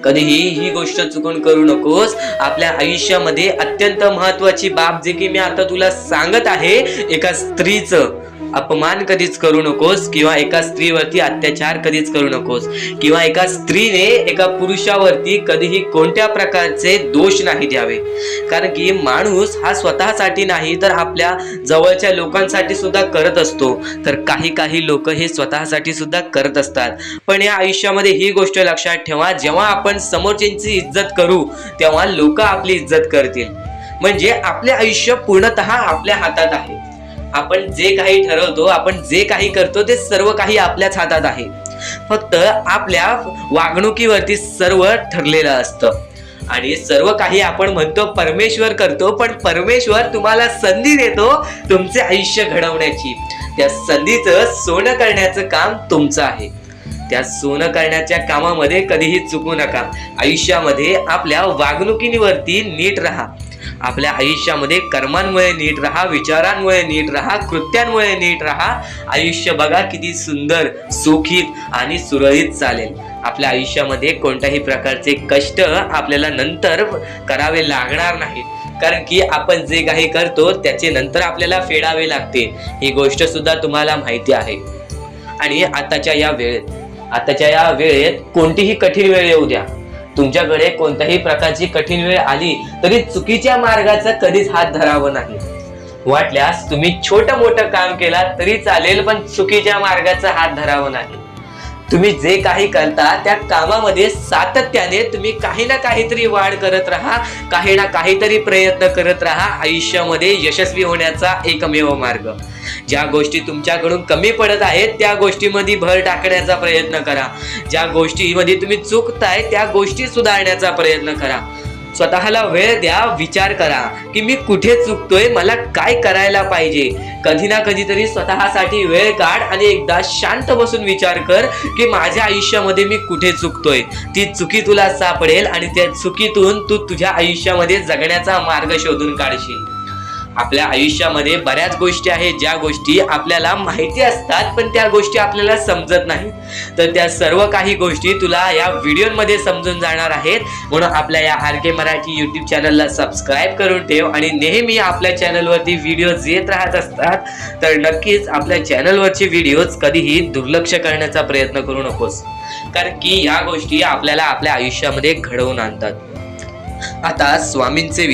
कधीही ही गोष्ट चुकून करू नकोस। आपल्या आयुष्यामध्ये अत्यंत महत्वाची बाब जे की मी आता तुला सांगत आहे, एका स्त्रीचं अपमान कधीच करू नकोस किंवा एका स्त्रीवरती अत्याचार कधीच करू नकोस किंवा एका स्त्रीने एका पुरुषावरती कधीही कोणत्या प्रकारचे दोष नाही द्यावे। कारण की माणूस हा स्वतःसाठी नाही तर आपल्या जवळच्या लोकांसाठी सुद्धा करत असतो, तर काही लोक हे स्वतःसाठी सुद्धा करत असतात। पण या आयुष्यामध्ये ही गोष्ट लक्षात ठेवा, जेव्हा आपण समोरच्यांची इज्जत करू तेव्हा लोक आपली इज्जत करतील। म्हणजे आपले आयुष्य पूर्णतः आपल्या हातात आहे। आपण जे काही ठरवतो, आपण जे काही करतो ते सर्व काही आपल्याच हातात आहे। फक्त आपल्या वागणुकीवरती सर्व ठरलेलं असतं आणि सर्व काही आपण म्हणतो परमेश्वर करतो, पण परमेश्वर तुम्हाला संधी देतो तुमचे आयुष्य घडवण्याची। त्या संधीचं सोनं करण्याचं काम तुमचं आहे। त्या सोनं करण्याच्या कामामध्ये कधीही चुकू नका। आयुष्यामध्ये आपल्या वागणुकीवरती नीट राहा, आपल्या आयुष्यामध्ये कर्मांमुळे नीट राहा, विचारांमुळे नीट राहा, कृत्यांमुळे नीट राहा. आयुष्य बघा किती सुंदर, सुखीत आणि सुरळीत चालेल. आपल्या आयुष्यामध्ये कोणत्याही प्रकारचे कष्ट आपल्याला नंतर करावे लागणार नाहीत, कारण की आपण जे काही करतो त्याचे नंतर आपल्याला फेडावे लागते. ही गोष्ट सुद्धा तुम्हाला माहिती आहे. आणि आताच्या या वेळेत कोणतीही कठीण वेळ येऊ द्या, तुमच्याकडे कोणत्याही प्रकारची कठीण वेळ आली तरी चुकीच्या मार्गाचा कधीच हात धरावा नाही. वाटल्यास तुम्ही छोटं मोठं काम केला तरी चालेल, पण चुकीच्या मार्गाचा हात धरावा नाही. तुम्ही जे काही करता त्या कामामध्ये सातत्याने तुम्ही काही ना काहीतरी वाढ करत राहा, काही ना काहीतरी प्रयत्न करत राहा. आयुष्यामध्ये यशस्वी होण्याचा एकमेव मार्ग. ज्या गोष्टी तुमच्याकडून कमी पडत आहेत त्या गोष्टीमध्ये भर टाकण्याचा प्रयत्न करा. ज्या गोष्टीमध्ये तुम्ही चुकताय त्या गोष्टी सुधारण्याचा प्रयत्न करा. स्वतःला वेळ द्या, विचार करा की मी कुठे चुकतोय, मला काय करायला पाहिजे. कधी ना कधीतरी स्वतःसाठी वेळ काढ आणि एकदा शांत बसून विचार कर की माझ्या आयुष्यामध्ये मी कुठे चुकतोय. ती चुकी तुला सापडेल आणि त्या चुकीतून तू तुझ्या आयुष्यामध्ये जगण्याचा मार्ग शोधून काढशील. आपल्या आयुष्यामध्ये बऱ्याच गोष्टी आहेत ज्या गोष्टी आपल्याला माहिती असतात, पण त्या गोष्टी आपल्याला समजत नाहीत. तर त्या सर्व काही गोष्टी तुला या व्हिडिओमध्ये समजून जाणार आहेत. म्हणून आपल्या या RK मराठी YouTube चॅनलला सबस्क्राईब करून ठेव आणि नेहमी आपल्या चॅनलवरती व्हिडिओज येत राहत असतात. तर नक्कीच आपल्या चॅनलवरचे व्हिडिओज कधीही दुर्लक्ष करण्याचा प्रयत्न करू नकोस, कारण की या गोष्टी आपल्याला आपल्या आयुष्यामध्ये घडवून आणतात. आता स्वामींचे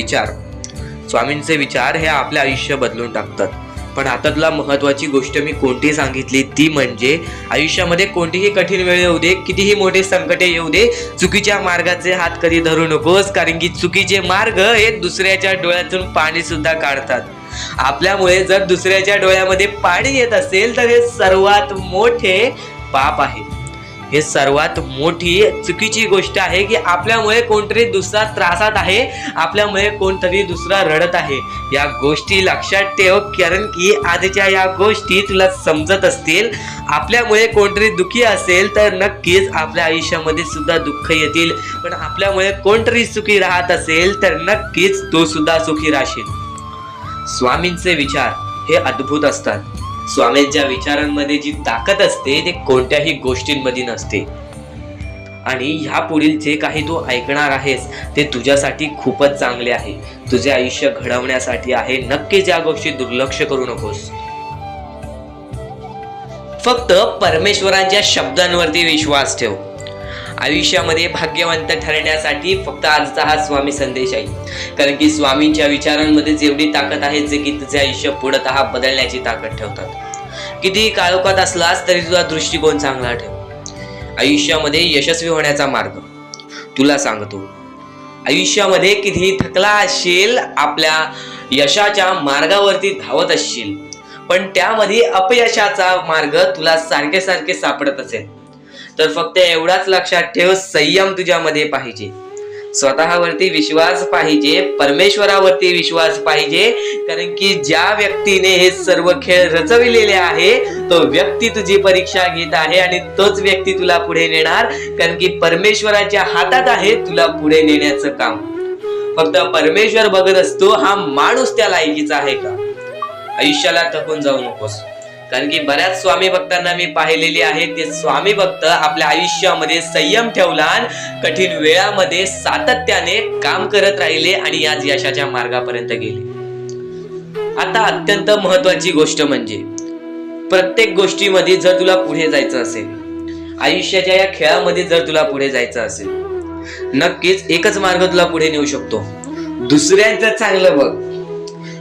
विचार हे आपले आयुष्य बदलून टाकतात. पण आता तुला महत्वाची गोष्ट मी कोणती सांगितली ती म्हणजे आयुष्यामध्ये कोणतीही कठीण वेळ येऊ दे, कितीही मोठे संकटे येऊ दे, चुकीच्या मार्गाचे हात कधी धरू नकोस, कारण की चुकीचे मार्ग हे दुसऱ्याच्या डोळ्यातून पाणी सुद्धा काढतात. आपल्यामुळे जर दुसऱ्याच्या डोळ्यामध्ये पाणी येत असेल तर हे सर्वात मोठे पाप आहे. हे सर्वात मोठी चुकीची गोष्ट आहे की आपल्यामुळे कोणतरी दुसरा त्रासात आहे, आपल्यामुळे कोणतरी दुसरा रडत आहे. या गोष्टी लक्षात ठेव, कारण की आजच्या या गोष्टी तुला समजत असतील. आपल्यामुळे कोणतरी दुःखी असेल तर नक्कीच आपल्या आयुष्यामध्ये सुद्धा दुःख येतील, पण आपल्यामुळे कोणतरी सुखी राहत असेल तर नक्कीच तो सुद्धा सुखी राहशील. स्वामींचे विचार हे अद्भुत असतात. स्वामींच्या विचारांमध्ये जी ताकद असते ते कोणत्याही गोष्टींमध्ये नसते. आणि ह्या पुढील जे काही तू ऐकणार आहेस ते तुझ्यासाठी खूपच चांगले आहे, तुझे आयुष्य घडवण्यासाठी आहे. नक्कीच या गोष्टी दुर्लक्ष करू नकोस. फक्त परमेश्वरांच्या शब्दांवरती विश्वास ठेव. आयुष्यामध्ये भाग्यवंत ठरण्यासाठी फक्त आजचा हा स्वामी संदेश आहे, कारण की स्वामींच्या विचारांमध्ये जेवढी ताकद आहे जे की तुझे आयुष्य पूर्णतः बदलण्याची ताकद ठेवतात. कितीही काळोखात असलास तरी तुझा दृष्टिकोन चांगला ठेव. आयुष्यामध्ये यशस्वी होण्याचा मार्ग तुला सांगतो. आयुष्यामध्ये कितीही थकला असशील, आपल्या यशाच्या मार्गावरती धावत असशील, पण त्यामध्ये अपयशाचा मार्ग तुला सारखे सापडत असेल तर फक्त एवढाच लक्षात ठेव, संयम तुझ्यामध्ये पाहिजे, स्वतःवरती विश्वास पाहिजे, परमेश्वरावरती विश्वास पाहिजे. कारण की ज्या व्यक्तीने हे सर्व खेळ रचविलेले आहे तो व्यक्ती तुझी परीक्षा घेत आहे आणि तोच व्यक्ती तुला पुढे नेणार, कारण की परमेश्वराच्या हातात आहे तुला पुढे नेण्याचं काम. फक्त परमेश्वर बघत असतो हा माणूस त्या लायकीचा आहे का. आयुष्याला थकून जाऊ नकोस, कारण की बऱ्याच स्वामी भक्तांना मी पाहिलेली आहे, ते स्वामी भक्त आपल्या आयुष्यामध्ये संयम ठेवला, कठीण वेळामध्ये सातत्याने काम करत राहिले आणि आज यशाच्या मार्गापर्यंत गेले. आता अत्यंत महत्वाची गोष्ट म्हणजे प्रत्येक गोष्टीमध्ये जर तुला पुढे जायचं असेल, आयुष्याच्या या खेळामध्ये जर तुला पुढे जायचं असेल, नक्कीच एकच मार्ग तुला पुढे नेऊ शकतो. दुसऱ्यांचं चांगलं बघ.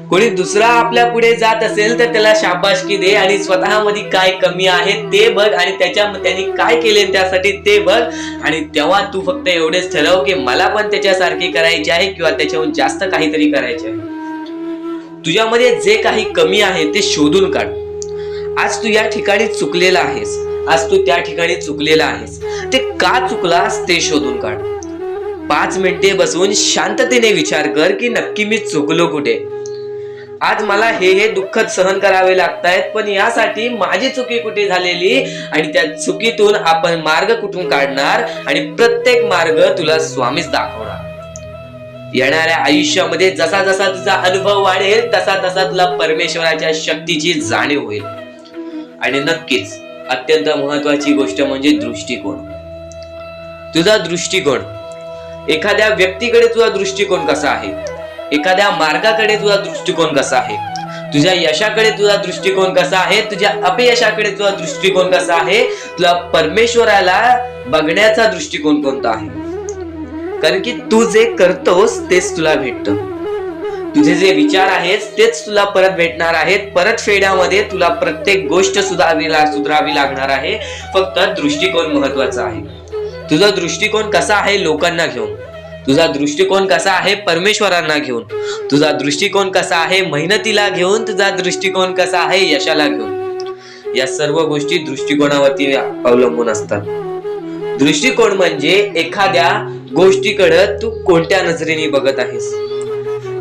कोणी दुसरा आपल्या पुढे जात असेल तर त्याला शाबासकी दे आणि स्वतःमध्ये काय कमी आहे ते बघ आणि त्यांनी काय केले त्यासाठी ते बघ. आणि तेव्हा तू फक्त एवढेच ठरव की मला पण त्याच्यासारखी करायची आहे किंवा त्याच्याहून जास्त काहीतरी करायचे आहे. तुझ्यामध्ये जे काही कमी आहे ते शोधून काढ. आज तू या ठिकाणी चुकलेला आहेस, आज तू त्या ठिकाणी चुकलेला आहेस, ते का चुकलास ते शोधून काढ. 5 मिनिटे बसून शांततेने विचार कर की नक्की मी चुकलो कुठे. आज मला हे दुःख सहन करावे लागतायत, पण यासाठी माझी चुकी कुठे झालेली आणि त्या चुकीतून आपण मार्ग कुठून काढणार आणि प्रत्येक मार्ग तुला स्वामीच दाखवणार. येणाऱ्या आयुष्यामध्ये जसा जसा तुझा अनुभव वाढेल तसा तसा तुला परमेश्वराच्या शक्तीची जाणीव होईल. आणि नक्कीच अत्यंत महत्वाची गोष्ट म्हणजे दृष्टिकोन. तुझा दृष्टिकोन, एखाद्या व्यक्तीकडे तुझा दृष्टिकोन कसा आहे, एखाद्या मार्गाकडे तुझा दृष्टिकोन कसा आहे, तुझ्या यशाकडे तुझा दृष्टिकोन कसा आहे, तुझ्या अपयशाकडे तुझा दृष्टिकोन कसा आहे, तुला परमेश्वराला बघण्याचा दृष्टिकोन कोणता आहे. कारण की तू जे करतोस तेच तुला भेटतं. तुझे जे विचार आहेत तेच तुला परत भेटणार आहेत. परत फेड्यामध्ये तुला प्रत्येक गोष्ट सुधारावी लागणार आहे. फक्त दृष्टिकोन महत्वाचा आहे. तुझा दृष्टिकोन कसा आहे लोकांना घेऊन, तुझा दृष्टिकोन कसा आहे परमेश्वरांना घेऊन, तुझा दृष्टिकोन कसा आहे मेहनतीला घेऊन, तुझा दृष्टिकोन कसा आहे यशाला घेऊन. या सर्व गोष्टी दृष्टिकोनावरती अवलंबून असतात. दृष्टिकोन म्हणजे एखाद्या गोष्टीकडे तू कोणत्या नजरेने बघत आहेस.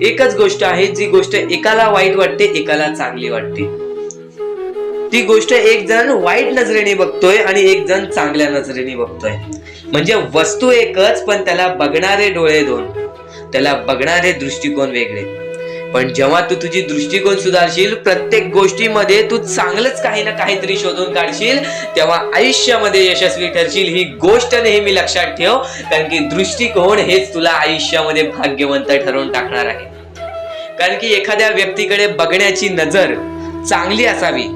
एकच गोष्ट आहे जी गोष्ट एकाला वाईट वाटते एकाला चांगली वाटते. ती गोष्ट एक जण वाईट नजरेने बघतोय आणि एक जण चांगल्या नजरेने बघतोय. म्हणजे वस्तू एकच पण त्याला बघणारे डोळे दोन, त्याला बघणारे दृष्टिकोन वेगळे. पण जेव्हा तू तुझी दृष्टिकोन सुधारशील, प्रत्येक गोष्टीमध्ये तू चांगलंच काही ना काहीतरी शोधून काढशील, तेव्हा आयुष्यामध्ये यशस्वी ठरशील. ही गोष्ट नेहमी लक्षात ठेव. कारण की दृष्टिकोन हेच तुला आयुष्यामध्ये भाग्यवंत ठरवून टाकणार आहे. कारण की एखाद्या व्यक्तीकडे बघण्याची नजर चांगली असावी.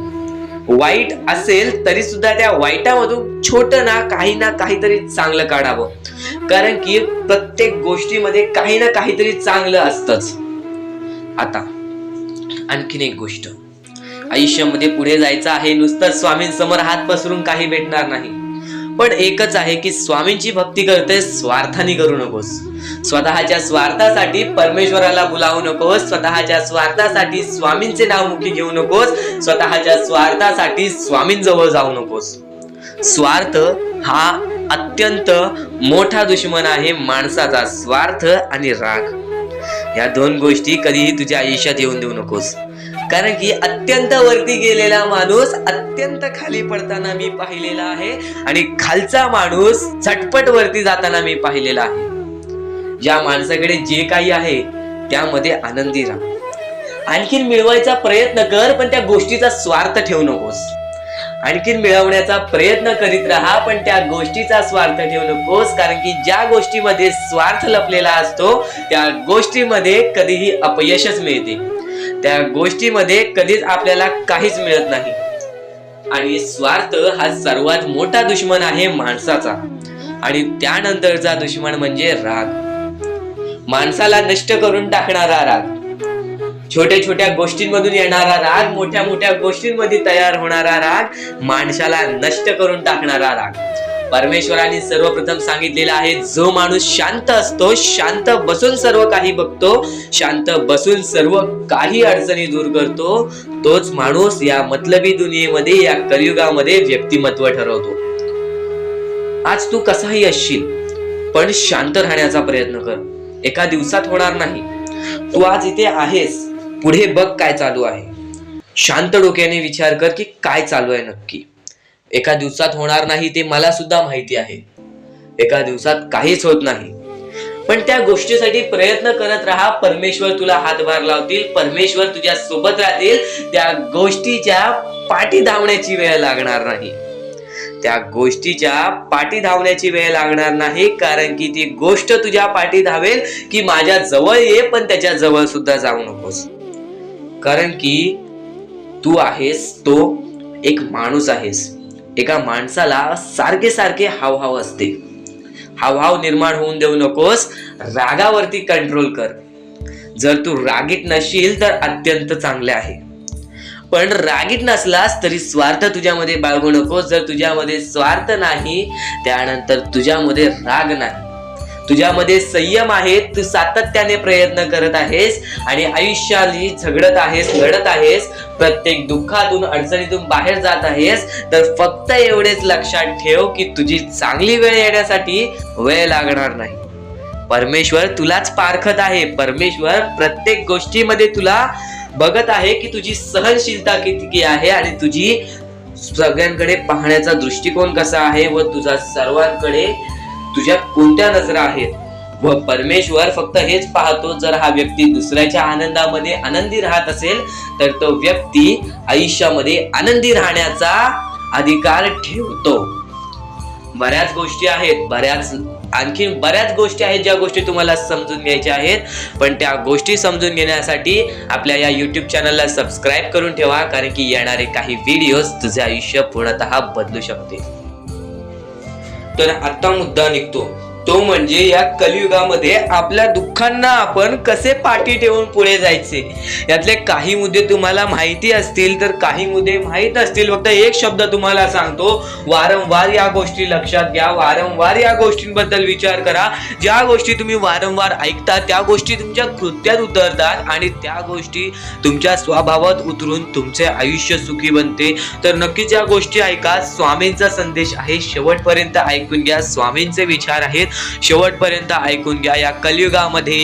वाईट असेल तरी सुद्धा त्या वाईटामधून छोटं ना काहीतरी चांगलं काढावं. कारण की प्रत्येक गोष्टीमध्ये काही ना काहीतरी चांगलं असतंच. आता आणखीन एक गोष्ट, आयुष्यामध्ये पुढे जायचं आहे, नुसतं स्वामींसमोर हात पसरून काही भेटणार नाही. पण एकच आहे की स्वामींची भक्ती करते स्वार्थाने करू नकोस. स्वतःच्या स्वार्थासाठी परमेश्वराला बोलावू नकोस. स्वतःच्या स्वार्थासाठी स्वामींचे नाव मुखी घेऊ नकोस. स्वतःच्या स्वार्थासाठी स्वामींजवळ जाऊ नकोस. स्वार्थ हा अत्यंत मोठा दुश्मन आहे माणसाचा. स्वार्थ आणि राग या दोन गोष्टी कधीही तुझ्या आयुष्यात येऊन देऊ नकोस. कारण की अत्यंत वरती गेलेला माणूस अत्यंत खाली पडताना मी पाहिलेला आहे आणि खालचा माणूस झटपट वरती जाताना मी पाहिलेला आहे. ज्या माणसाकडे जे काही आहे त्यामध्ये आनंदी राहा. आणखीन मिळवायचा प्रयत्न कर पण त्या गोष्टीचा स्वार्थ ठेवू नकोस. आणखीन मिळवण्याचा प्रयत्न करीत राहा पण त्या गोष्टीचा स्वार्थ ठेवू नकोस. कारण की ज्या गोष्टीमध्ये स्वार्थ लपलेला असतो त्या गोष्टीमध्ये कधीही अपयशच मिळते. त्या गोष्टीमध्ये कधीच आपल्याला काहीच मिळत नाही. आणि स्वार्थ हा सर्वात मोठा दुश्मन आहे माणसाचा. आणि त्यानंतरचा दुश्मन म्हणजे राग. माणसाला नष्ट करून टाकणारा राग, छोट्या छोट्या गोष्टींमधून येणारा राग, मोठ्या मोठ्या गोष्टींमध्ये तयार होणारा राग, माणसाला नष्ट करून टाकणारा राग. परमेश्वराने सर्वप्रथम सांगितलेला आहे, जो माणूस शांत असतो, शांत बसून सर्व काही बघतो, शांत बसून सर्व काही अडचणी दूर करतो, तोच माणूस या मतलबी दुनियेमध्ये, या कलियुगामध्ये व्यक्तिमत्व ठरवतो. आज तू कसाही असशील पण शांत राहण्याचा प्रयत्न कर. एका दिवसात होणार नाही. तू आज इथे आहेस, पुढे बघ काय चालू आहे. शांत डोक्याने विचार कर की काय चालू आहे नक्की. एका दिवसात होणार नाही ते मला सुद्धा माहिती आहे. एका दिवसात काहीच होत नाही. पण त्या गोष्टीसाठी प्रयत्न करत राहा. परमेश्वर तुला हातभार लावतील, परमेश्वर तुझ्या सोबत राहतील. त्या गोष्टीच्या पाठी धावण्याची वेळ लागणार नाही. त्या गोष्टीच्या पाठी धावण्याची वेळ लागणार नाही. कारण की ती गोष्ट तुझ्या पाठी धावेल की माझ्या जवळ ये पण त्याच्या जवळ सुद्धा जाऊ नकोस. कारण की तू आहेस तो एक माणूस आहेस. एका माणसाला सारखे सारखे हावभाव असते. हावभाव निर्माण होऊन देऊ नकोस. रागावरती कंट्रोल कर. जर तू रागीट नशील तर अत्यंत चांगले आहे. पण रागीट नसलास तरी स्वार्थ तुझ्यामध्ये बाळगू नकोस. जर तुझ्यामध्ये स्वार्थ नाही त्यानंतर तुझ्यामध्ये राग नाही. तुझ्यामध्ये संयम आहे. तू सातत्याने प्रयत्न करत आहेस आणि आयुष्याने झगडत आहेस, लढत आहेस, प्रत्येक दुःखातून अडचणीतून बाहेर जात आहेस. तर फक्त एवढेच लक्षात ठेव की तुझी चांगली वेळ येण्यासाठी वेळ लागणार नाही. परमेश्वर तुलाच पारखत आहे. परमेश्वर प्रत्येक गोष्टीमध्ये तुला बघत आहे की तुझी सहनशीलता किती आहे आणि तुझी सगळ्यांकडे पाहण्याचा दृष्टिकोन कसा आहे व तुझा सर्वांकडे तुझ्या कोणत्या नजरा आहेत. व परमेश्वर फक्त हेच पाहतो, जर हा व्यक्ती दुसऱ्याच्या आनंदामध्ये आनंदी राहत असेल तर तो व्यक्ती आयुष्यामध्ये आनंदी राहण्याचा अधिकार ठेवतो. बऱ्याच गोष्टी आहेत, आणखीन बऱ्याच गोष्टी आहेत ज्या गोष्टी तुम्हाला समजून घ्यायच्या आहेत, पण त्या गोष्टी समजून घेण्यासाठी आपल्या या YouTube चॅनलला सबस्क्राईब करून ठेवा, कारण की येणारे काही व्हिडिओज तुझे आयुष्य पूर्णतः बदलू शकते. तर आता मुद्दा निघतो तो म्हणजे या कलियुगामध्ये आपल्या दुःखांना आपण कसे पाठी ठेवून पुढे जायचे. यातले काही मुद्दे तुम्हाला माहिती असतील तर काही मुद्दे माहित असतील. फक्त एक शब्द तुम्हाला सांगतो, वारंवार या गोष्टी लक्षात घ्या, वारंवार या गोष्टींबद्दल विचार करा. ज्या गोष्टी तुम्ही वारंवार ऐकता त्या गोष्टी तुमच्या कृत्यात उतरतात आणि त्या गोष्टी तुमच्या स्वभावात उतरून तुमचे आयुष्य सुखी बनते. तर नक्कीच या गोष्टी ऐका. स्वामींचा संदेश आहे, शेवटपर्यंत ऐकून घ्या. स्वामींचे विचार आहेत, शेवटपर्यंत ऐकून घ्या. या कलियुगामध्ये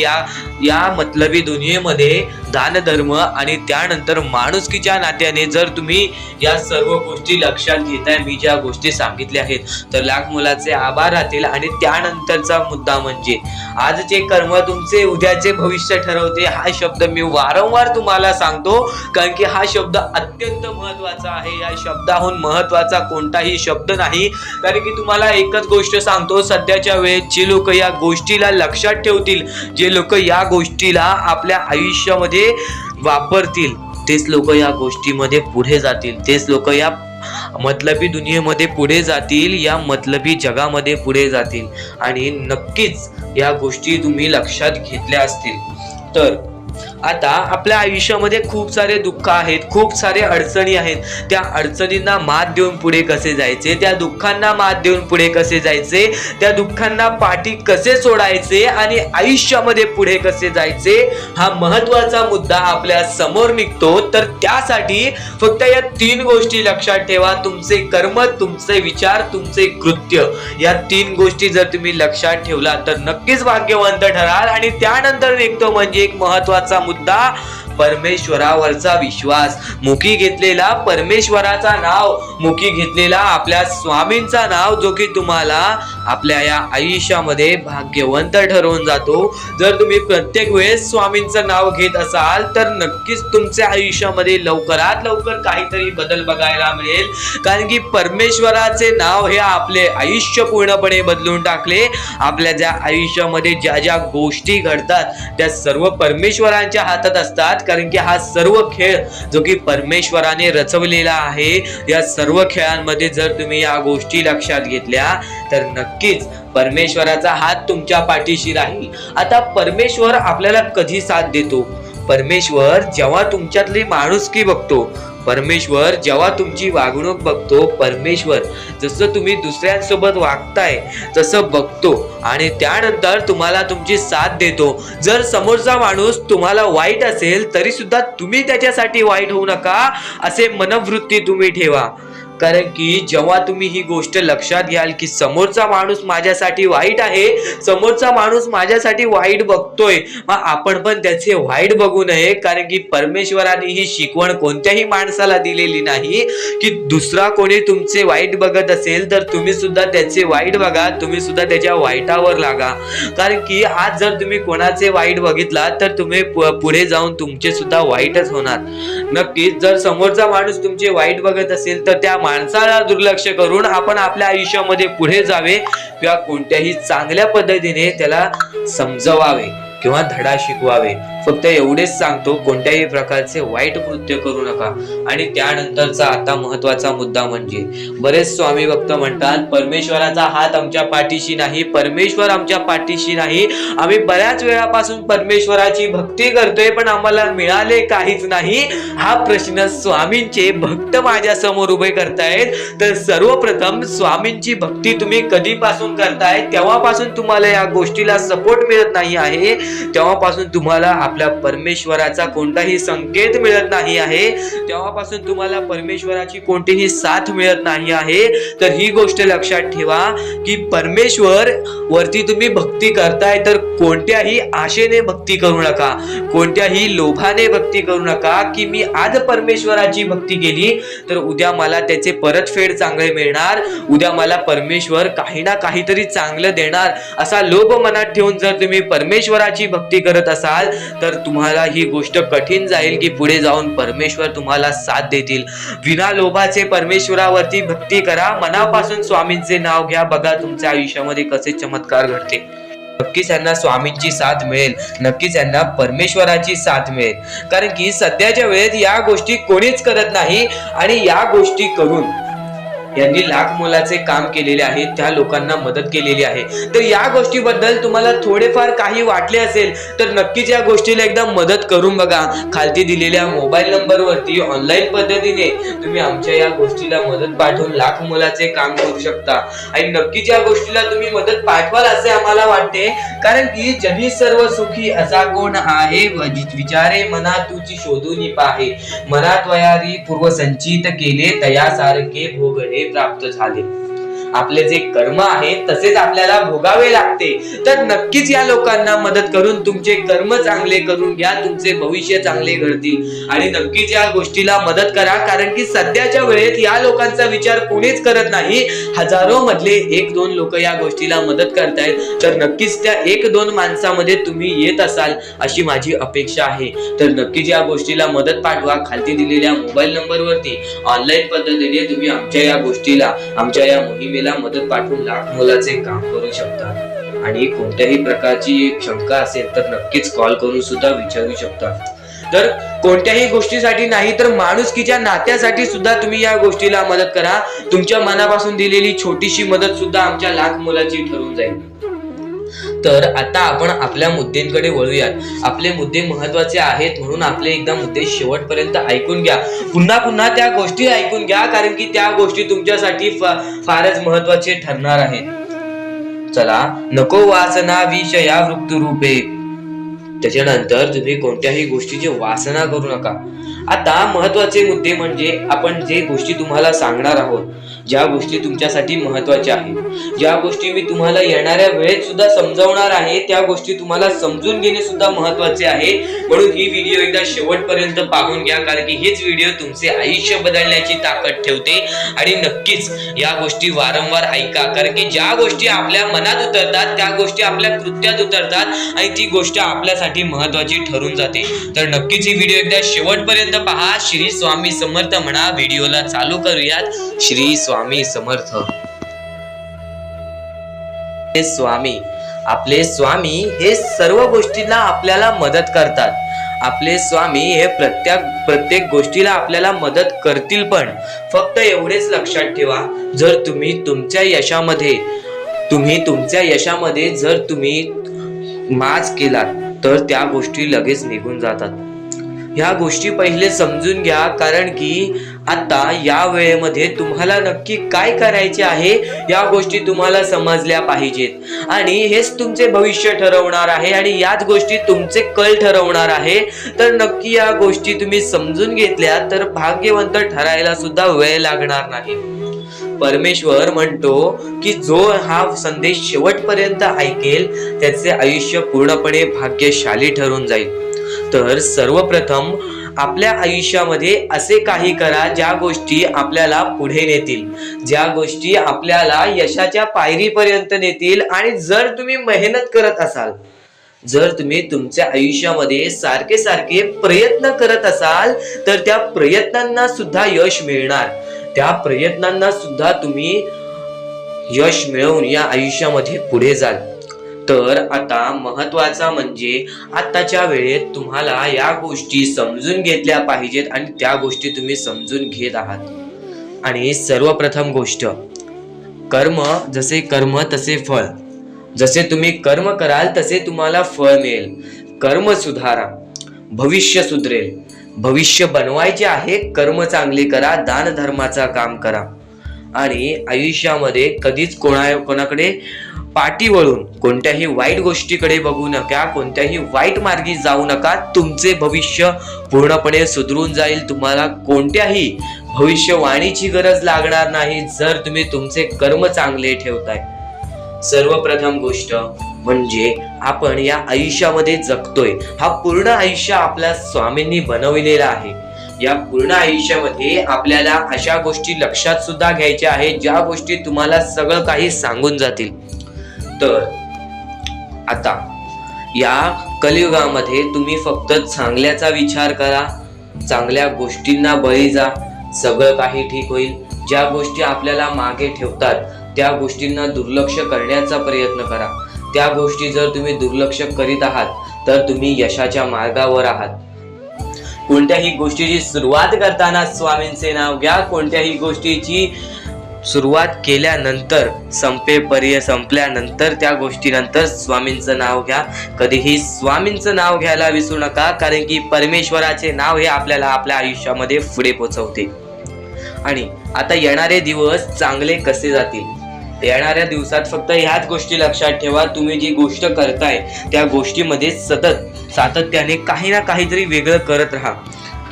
या मतलबी दुनियेमध्ये दान धर्म आणि त्यानंतर माणुसकीच्या नात्याने जर तुम्ही या सर्व गोष्टी लक्षात घेताय, मी ज्या गोष्टी सांगितल्या आहेत, तर लाख मुलाचे आभार राहतील. आणि त्यानंतरचा मुद्दा म्हणजे आजचे कर्म तुमचे उद्याचे भविष्य ठरवते. हा शब्द मी वारंवार तुम्हाला सांगतो, कारण की हा शब्द अत्यंत महत्वाचा आहे. या शब्दाहून महत्वाचा कोणताही शब्द नाही. कारण की तुम्हाला एकच गोष्ट सांगतो, सध्याच्या वेळेत जे लोक या गोष्टीला लक्षात ठेवतील, जे लोक या गोष्टीला आपल्या आयुष्यामध्ये वापरतील, तेच लोक या गोष्टीमध्ये पुढे जातील, तेच लोक या मतलबी दुनियेमध्ये पुढे जातील, या मतलबी जगामध्ये पुढे जातील. आणि नक्कीच या गोष्टी तुम्ही लक्षात घेतल्या असतील. तर आता आपल्या आयुष्यामध्ये खूप सारे दुःख आहेत, खूप सारे अडचणी आहेत. त्या अडचणींना मात देऊन पुढे कसे जायचे, त्या दुःखांना मात देऊन पुढे कसे जायचे, त्या दुःखांना पाठी कसे सोडायचे आणि आयुष्यामध्ये पुढे कसे जायचे, हा महत्वाचा मुद्दा आपल्या समोर निघतो. तर त्यासाठी फक्त या 3 गोष्टी लक्षात ठेवा. तुमचे कर्म, तुमचे विचार, तुमचे कृत्य, या 3 गोष्टी जर तुम्ही लक्षात ठेवला तर नक्कीच भाग्यवंत ठराल. आणि त्यानंतर निघतो म्हणजे एक महत्वाचा मुद्दा, परमेश्वरावरचा विश्वास. मुखी घेतलेला परमेश्वराचा नाव, मुखी घेतलेला आपल्या स्वामींचा नाव, जो की तुम्हाला आपल्या या आयुष्यामध्ये भाग्यवंत ठरवून जातो. जर तुम्ही प्रत्येक वेळेस स्वामींचं नाव घेत असाल तर नक्कीच तुमच्या आयुष्यामध्ये लवकरात लवकर काहीतरी बदल बघायला मिळेल. कारण की परमेश्वराचे नाव हे आपले आयुष्य पूर्णपणे बदलून टाकले. आपल्या ज्या आयुष्यामध्ये ज्या ज्या गोष्टी घडतात त्या सर्व परमेश्वरांच्या हातात असतात. कारण की हा सर्व खेळ जो की परमेश्वराने रचवलेला आहे, या सर्व खेळांमध्ये जर तुम्ही या गोष्टी लक्षात घेतल्या तर नक्कीच परमेश्वराचा हात तुमच्या पाठीशी राहील. आता परमेश्वर आपल्याला कधी साथ देतो? परमेश्वर जेव्हा तुमच्यातली माणुसकी बघतो, परमेश्वर जेव्हा तुमची वागणूक बघतो, परमेश्वर जसं तुम्ही दुसऱ्यांसोबत वागताय तसं बघतो आणि त्यानंतर तुम्हाला तुमची साथ देतो. जर समोरचा माणूस तुम्हाला वाईट असेल तरी सुद्धा तुम्ही त्याच्यासाठी वाईट होऊ नका, असे मनोवृत्ती तुम्ही ठेवा. कारण की जेव्हा तुम्ही ही गोष्ट लक्षात घ्याल की समोरचा माणूस माझ्यासाठी वाईट आहे, समोरचा माणूस माझ्यासाठी वाईट बघतोय, मग आपण पण त्याचे वाईट बघू नये. कारण की परमेश्वराने ही शिकवण कोणत्याही माणसाला दिलेली नाही की दुसरा कोणी तुमचे वाईट बघत असेल तर तुम्ही सुद्धा त्याचे वाईट बघा, तुम्ही सुद्धा त्याच्या वाईटावर लागा. कारण की आज जर तुम्ही कोणाचे वाईट बघितला तर तुम्ही पुढे जाऊन तुमचे सुद्धा वाईटच होणार. नक्कीच जर समोरचा माणूस तुमचे वाईट बघत असेल तर त्या माणसाला दुर्लक्ष करून आपण आपल्या आयुष्यामध्ये पुढे जावे किंवा कोणत्याही चांगल्या पद्धतीने त्याला समजवावे किंवा धडा शिकवावे. फक्त एवढेच सांगतो, कोणत्याही प्रकारचे वाईट कृत्य करू नका. आणि त्यानंतरचा आता महत्वाचा मुद्दा म्हणजे बरेच स्वामी भक्त म्हणतात परमेश्वराचा हात आमच्या पाठीशी नाही, परमेश्वर आमच्या पाठीशी नाही. आम्ही बऱ्याच वेळापासून परमेश्वराची भक्ती करतोय पण आम्हाला मिळाले काहीच नाही. हा प्रश्न स्वामींचे भक्त माझ्या समोर उभे करतायत. तर सर्वप्रथम स्वामींची भक्ती तुम्ही कधीपासून करताय, तेव्हापासून तुम्हाला या गोष्टीला सपोर्ट मिळत नाही आहे. तेव्हापासून तुम्हाला आपल्या परमेश्वराचा कोणताही संकेत मिळत नाही आहे, तेव्हापासून तुम्हाला परमेश्वराची कोणतीही साथ मिळत नाही आहे. तर ही गोष्ट लक्षात ठेवा की परमेश्वर वरती तुम्ही भक्ती करताय तर कोणत्याही आशेने भक्ती करू नका, कोणत्याही लोभाने भक्ती करू नका की मी आज परमेश्वराची भक्ती केली तर उद्या मला त्याचे परतफेड चांगले मिळणार, उद्या मला परमेश्वर काही ना काहीतरी चांगलं देणार, असा लोभ मनात ठेवून जर तुम्ही परमेश्वराची भक्ती करत असाल तर तुम्हाला ही गोष्ट कठीण जाईल की पुढे जाऊन परमेश्वर तुम्हाला साथ देतील. विना लोभाचे परमेश्वरावरती भक्ती करा, मनापासून स्वामींचे नाव घ्या, बघा तुमच्या आयुष्यामध्ये कसे चमत्कार घडते. नक्कीच यांना स्वामींची साथ मिळेल, नक्कीच यांना परमेश्वराची साथ मिळेल. कारण की सध्याच्या वेळेत या गोष्टी कोणीच करत नाही आणि या गोष्टी करून यांनी लाख मोलाचे काम केलेले आहे, त्या लोकांना मदत केलेली आहे. तर या गोष्टीबद्दल तुम्हाला थोडेफार काही वाटले असेल तर नक्कीच या गोष्टीला एकदा मदत करून बघा. खालती दिलेल्या मोबाईल नंबरवरती ऑनलाईन पद्धतीने तुम्ही आमच्या या गोष्टीला मदत पाठवून लाख मोलाचे काम करू शकता. आणि नक्कीच या गोष्टीला तुम्ही मदत पाठवाल असे आम्हाला वाटते, कारण की जनी सर्व सुखी असा कोण आहे, विचारे मना तुझी शोधून पाहे, मनात वयारी पूर्व संचित केले तयासारखे भोगणे प्राप्त झाले. आपले जे कर्म आहे तसेच आपल्याला भोगावे लागते. तर नक्कीच या लोकांना मदत करून तुमचे कर्म चांगले करून घ्या, तुमचे भविष्य चांगले घडतील. आणि नक्कीच या गोष्टीला मदत करा, कारण की सध्याच्या वेळेत या लोकांचा विचार कोणीच करत नाही. हजारो मधले 1-2 लोक या गोष्टीला मदत करतायत, तर नक्कीच त्या 1-2 माणसामध्ये तुम्ही येत असाल अशी माझी अपेक्षा आहे. तर नक्कीच या गोष्टीला मदत पाठवा. खालती दिलेल्या मोबाईल नंबरवरती ऑनलाईन पद्धतीने तुम्ही आमच्या या गोष्टीला, आमच्या या मोहिमेला मदत पाठवून लाख मोलाचे काम करू शकता. आणि कोणत्याही प्रकारची शंका असेल तर नक्कीच कॉल करून सुद्धा विचारू शकता. तर कोणत्याही गोष्टीसाठी नाही तर माणुसकीच्या नात्यासाठी सुद्धा तुम्ही या गोष्टीला मदत करा. तुमच्या मनापासून दिलेली छोटीशी मदत सुद्धा आमच्या लाख मोलाची ठरून जाईल. तर आता आपण आपल्या मुद्द्यांकडे वळूयात. आपले मुद्दे महत्वाचे आहेत म्हणून आपले एकदा मुद्दे शेवटपर्यंत ऐकून घ्या, पुन्हा पुन्हा त्या गोष्टी ऐकून घ्या, कारण की त्या गोष्टी तुमच्यासाठी फारच महत्वाचे ठरणार आहेत. चला, नको वासना विषया वृत्त रूपे. त्याच्यानंतर तुम्ही कोणत्याही गोष्टीची वासना करू नका. आता महत्वाचे मुद्दे म्हणजे आपण जे गोष्टी तुम्हाला सांगणार आहोत, ज्या गोष्टी तुमच्यासाठी महत्वाच्या आहेत, ज्या गोष्टी मी तुम्हाला येणाऱ्या वेळेत सुद्धा समजावणार आहे, त्या गोष्टी तुम्हाला समजून घेणे सुद्धा महत्वाचे आहे. म्हणून ही व्हिडिओ एकदा शेवटपर्यंत पाहून घ्या, कारण की हेच व्हिडिओ तुमचे आयुष्य बदलण्याची ताकद ठेवते. आणि नक्कीच या गोष्टी वारंवार ऐका, कारण की ज्या गोष्टी आपल्या मनात उतरतात त्या गोष्टी आपल्या कृत्यात उतरतात आणि ती गोष्ट आपल्यासाठी महत्वाची ठरून जाते. तर नक्कीच ही व्हिडिओ एकदा शेवटपर्यंत पहा. श्री स्वामी समर्थ म्हणा. व्हिडिओला चालू करूयात. श्री स्वामी समर्थ. स्वामी, आपले स्वामी हे सर्व गोष्टींना आपल्याला मदत करतात. आपले स्वामी हे प्रत्येक गोष्टीला आपल्याला मदत करतील. पण फक्त एवढेच लक्षात ठेवा, जर तुम्ही तुमच्या यशामध्ये जर तुम्ही माज केलात तर त्या गोष्टी लगेच निघून जातात. ह्या गोष्टी पहिले समजून घ्या, कारण की आता या वेळेमध्ये तुम्हाला नक्की काय करायचे आहे या गोष्टी तुम्हाला समजल्या पाहिजेत. आणि हेच तुमचे भविष्य ठरवणार आहे आणि याच गोष्टी तुमचे कल ठरवणार आहे. तर नक्की या गोष्टी तुम्ही समजून घेतल्या तर भाग्यवंत ठरायला सुद्धा वेळ लागणार नाही. परमेश्वर म्हणतो की जो हा संदेश शेवटपर्यंत ऐकेल त्याचे आयुष्य पूर्णपणे भाग्यशाली ठरून जाईल. तर सर्वप्रथम आपल्या आयुष्यामध्ये असे काही करा ज्या गोष्टी आपल्याला पुढे नेतील, ज्या गोष्टी आपल्याला यशाच्या पायरीपर्यंत नेतील. आणि जर तुम्ही मेहनत करत असाल, जर तुम्ही तुमच्या आयुष्यामध्ये सारखे प्रयत्न करत असाल तर त्या प्रयत्नांना सुद्धा यश मिळणार. त्या प्रयत्नांना सुद्धा तुम्ही यश मिळवून या आयुष्यामध्ये पुढे जाल. तर आता महत्वाचा म्हणजे आताच्या वेळेत तुम्हाला या गोष्टी समजून घेतल्या पाहिजेत आणि त्या गोष्टी तुम्ही समजून घेत आहात. आणि सर्वप्रथम गोष्ट, जसे कर्म तसे फळ. जसे तुम्ही कर्म कराल तसे तुम्हाला फळ मिळेल. कर्म सुधारा, भविष्य सुधरेल. भविष्य बनवायचे आहे, कर्म चांगले करा, दान धर्माचा काम करा. आणि आयुष्यामध्ये कधीच कोणाकडे पाठी वळून कोणत्याही वाईट गोष्टीकडे बघू नका, कोणत्याही वाईट मार्गी जाऊ नका. तुमचे भविष्य पूर्णपणे सुधरून जाईल. तुम्हाला कोणत्याही भविष्यवाणीची गरज लागणार नाही जर तुम्ही तुमचे कर्म चांगले ठेवताय. सर्वप्रथम गोष्ट म्हणजे आपण या आयुष्यामध्ये जगतोय, हा पूर्ण आयुष्य आपल्या स्वामींनी बनविलेला आहे. या पूर्ण आयुष्यामध्ये आपल्याला अशा गोष्टी लक्षात सुद्धा घ्यायच्या आहेत ज्या गोष्टी तुम्हाला सगळं काही सांगून जातील. तर आता या कलियुगामध्ये तुम्ही फक्त चांगल्याचा विचार करा, चांगल्या गोष्टींना बळी जा, सगळं काही ठीक होईल. ज्या गोष्टी आपल्याला मागे ठेवतात त्या गोष्टींना दुर्लक्ष करण्याचा प्रयत्न करा. त्या गोष्टी जर तुम्ही दुर्लक्ष करीत आहात तर तुम्ही यशाच्या मार्गावर आहात. कोणत्याही गोष्टीची सुरुवात करताना स्वामींचे नाव घ्या. कोणत्याही गोष्टीची सुरुवात केल्यानंतर संपल्यानंतर त्या गोष्टीनंतर स्वामींचं नाव घ्या. कधीही स्वामींचं नाव घ्यायला विसरू नका, कारण की परमेश्वराचे नाव हे आपल्याला आपल्या आयुष्यामध्ये पुढे पोहोचवते. आणि आता येणारे दिवस चांगले कसे जातील, येणाऱ्या दिवसात फक्त ह्याच गोष्टी लक्षात ठेवा. तुम्ही जी गोष्ट करताय त्या गोष्टीमध्ये सातत्याने काही ना काहीतरी वेगळं करत राहा.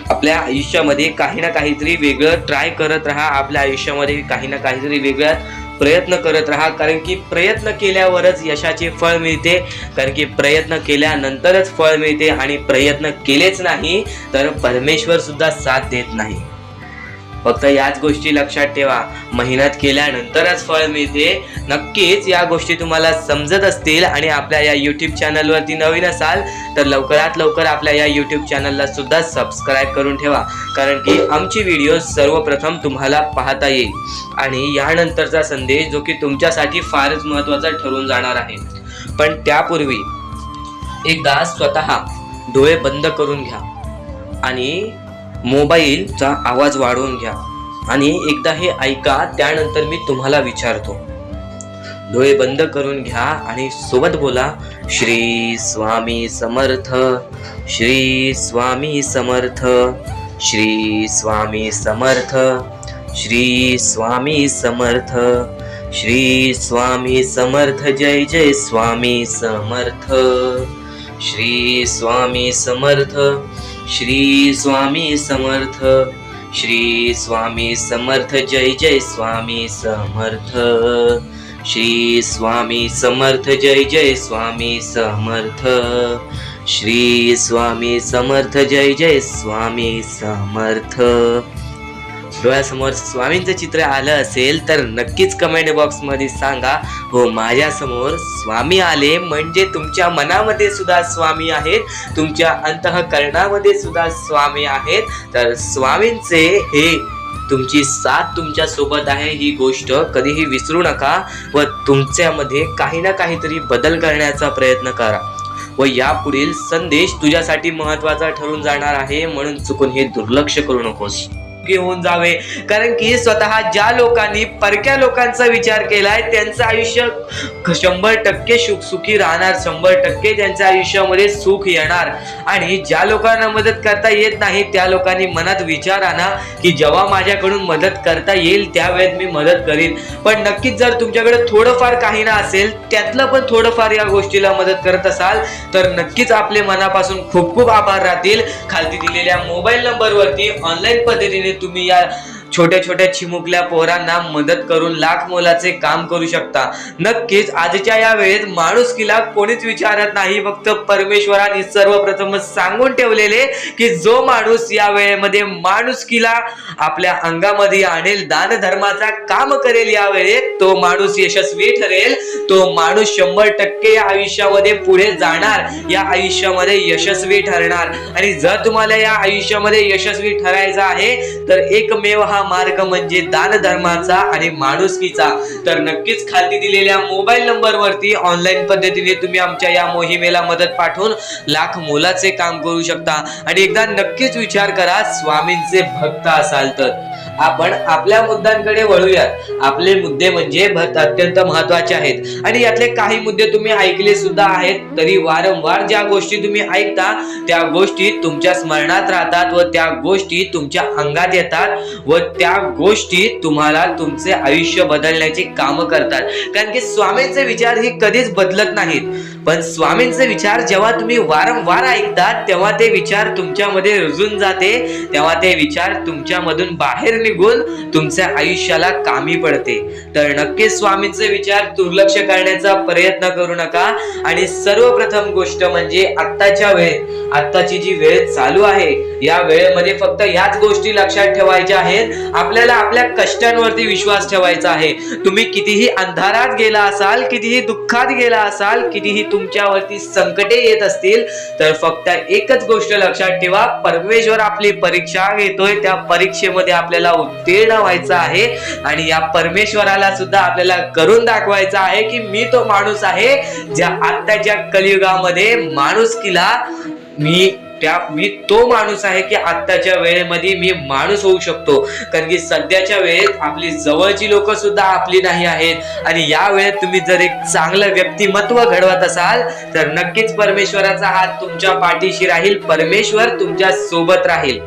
आपल्या आयुष्यामध्ये काही ना काहीतरी वेगळं ट्राय करत राहा. आपल्या आयुष्यामध्ये काही ना काहीतरी वेगळा प्रयत्न करत राहा, कारण की प्रयत्न केल्यावरच यशाचे फळ मिळते. कारण की प्रयत्न केल्यानंतरच फळ मिळते, आणि प्रयत्न केलेच नाही तर परमेश्वर सुद्धा साथ देत नाही. फक्त याच गोष्टी लक्षात ठेवा, मेहनत केल्यानंतरच फळ मिळते. नक्कीच या गोष्टी तुम्हाला समजत असतील आणि आपल्या या यूट्यूब चॅनलवरती नवीन असाल तर लवकरात लवकर आपल्या या यूट्यूब चॅनलला सुद्धा सबस्क्राईब करून ठेवा, कारण की आमची व्हिडिओ सर्वप्रथम तुम्हाला पाहता येईल. आणि यानंतरचा संदेश जो की तुमच्यासाठी फारच महत्त्वाचा ठरून जाणार आहे. पण त्यापूर्वी एकदा स्वतः डोळे बंद करून घ्या आणि मोबाईलचा आवाज वाढवून घ्या आणि एकदा हे ऐका. त्यानंतर मी तुम्हाला विचारतो. डोळे बंद करून घ्या आणि सोबत बोला, श्री स्वामी समर्थ, श्री स्वामी समर्थ, श्री स्वामी समर्थ, श्री स्वामी समर्थ, श्री स्वामी समर्थ, जय जय स्वामी समर्थ, श्री स्वामी समर्थ, श्री स्वामी समर्थ, श्री स्वामी समर्थ, जय जय स्वामी समर्थ, श्री स्वामी समर्थ, जय जय स्वामी समर्थ, श्री स्वामी समर्थ, जय जय स्वामी समर्थ. डोळ्यासमोर स्वामींचं चित्र आलं असेल तर नक्कीच कमेंट बॉक्समध्ये सांगा, हो माझ्यासमोर स्वामी आले. म्हणजे तुमच्या मनामध्ये सुद्धा स्वामी आहेत, तुमच्या अंतःकरणामध्ये सुद्धा स्वामी आहेत. तर स्वामींचे हे तुमची साथ तुमच्या सोबत आहे ही गोष्ट कधीही विसरू नका व तुमच्यामध्ये काही ना काहीतरी बदल करण्याचा प्रयत्न करा. व यापुढील संदेश तुझ्यासाठी महत्त्वाचा ठरून जाणार आहे, म्हणून चुकून हे दुर्लक्ष करू नकोस. होऊन जावे, कारण की स्वतः ज्या लोकांनी परक्या लोकांचा विचार केलाय त्यांचं आयुष्य 100% सुखी राहणार, 100% त्यांच्या आयुष्यामध्ये सुख येणार. आणि ज्या लोकांना मदत करता येत नाही त्या लोकांनी मनात विचार आणा की जेव्हा माझ्याकडून मदत करता येईल त्यावेळेस मी मदत करीन. पण नक्कीच जर तुमच्याकडे थोडंफार काही ना असेल, त्यातलं पण थोडंफार या गोष्टीला मदत करत असाल तर नक्कीच आपले मनापासून खूप खूप आभार राहतील. खालती दिलेल्या मोबाईल नंबरवरती ऑनलाईन पद्धतीने तुम्ही या छोट्या छोट्या चिमुकल्या पोरांना मदत करून लाख मोलाचे काम करू शकता. नक्कीच आजच्या या वेळेत माणुसकीला कोणीच विचारत नाही, फक्त परमेश्वराने सर्वप्रथम सांगून ठेवलेले की जो माणूस या वेळेमध्ये माणुसकीला आपल्या अंगामध्ये आणेल, दान धर्माचा काम करेल, या वेळेत तो माणूस यशस्वी ठरेल. तो माणूस 100% या आयुष्यामध्ये पुढे जाणार, या आयुष्यामध्ये यशस्वी ठरणार. आणि जर तुम्हाला या आयुष्यामध्ये यशस्वी ठरायचं आहे तर एकमेव हा मार्ग म्हणजे दान धर्माचा आणि माणुसकीचा. तर नक्कीच खाली दिलेल्या मोबाईल नंबरवरती ऑनलाईन पद्धतीने तुम्ही आमच्या या मोहिमेला मदत पाठवून लाख मोलाचे काम करू शकता. आणि एकदा नक्कीच विचार करा, स्वामींचे भक्त असाल तर आपण आपल्या मुद्द्यांकडे वळूयात. आपले मुद्दे म्हणजे अत्यंत महत्वाचे आहेत आणि यातले काही मुद्दे तुम्ही ऐकले सुद्धा आहेत, तरी वारंवार ज्या गोष्टी तुम्ही ऐकता त्या गोष्टी तुमच्या स्मरणात राहतात व त्या गोष्टी तुमच्या अंगात येतात व त्या गोष्टी तुम्हाला तुमचे आयुष्य बदलण्याची कामं करतात. कारण की स्वामींचे विचार हे कधीच बदलत नाहीत, पण स्वामींचे विचार जेव्हा तुम्ही वारंवार ऐकतात तेव्हा ते विचार तुमच्यामध्ये रुजून जाते, तेव्हा ते विचार तुमच्यामधून बाहेर निघून तुमच्या आयुष्याला कामी पडते. तर नक्कीच स्वामींचे विचार दुर्लक्ष करण्याचा प्रयत्न करू नका. आणि सर्वप्रथम गोष्ट म्हणजे आत्ताची जी वेळ चालू आहे या वेळेमध्ये फक्त याच गोष्टी लक्षात ठेवायच्या आहेत. आपल्याला आपल्या कष्टांवरती विश्वास ठेवायचा आहे. तुम्ही कितीही अंधारात गेला असाल, कितीही दुःखात गेला असाल, कितीही तुमच्यावरती संकटे येत असतील, तर फक्त एकच गोष्ट लक्षात ठेवा, परमेश्वर आपली परीक्षा घेतोय. त्या परीक्षेमध्ये आपल्याला उत्तीर्ण व्हायचं आहे आणि या परमेश्वराला सुद्धा आपल्याला करून दाखवायचं आहे की मी तो माणूस आहे ज्या आत्ताच्या कलियुगामध्ये माणुसकीला मी तो माणूस आहे की आत्ताच्या वेळेमध्ये मी माणूस होऊ शकतो. कारण की सध्याच्या वेळेत आपली जवळची लोक सुद्धा आपली नाही आहेत आणि या वेळेत तुम्ही जर एक चांगलं व्यक्तिमत्व घडवत असाल तर नक्कीच परमेश्वराचा हात तुमच्या पाठीशी राहील, परमेश्वर तुमच्या सोबत राहील.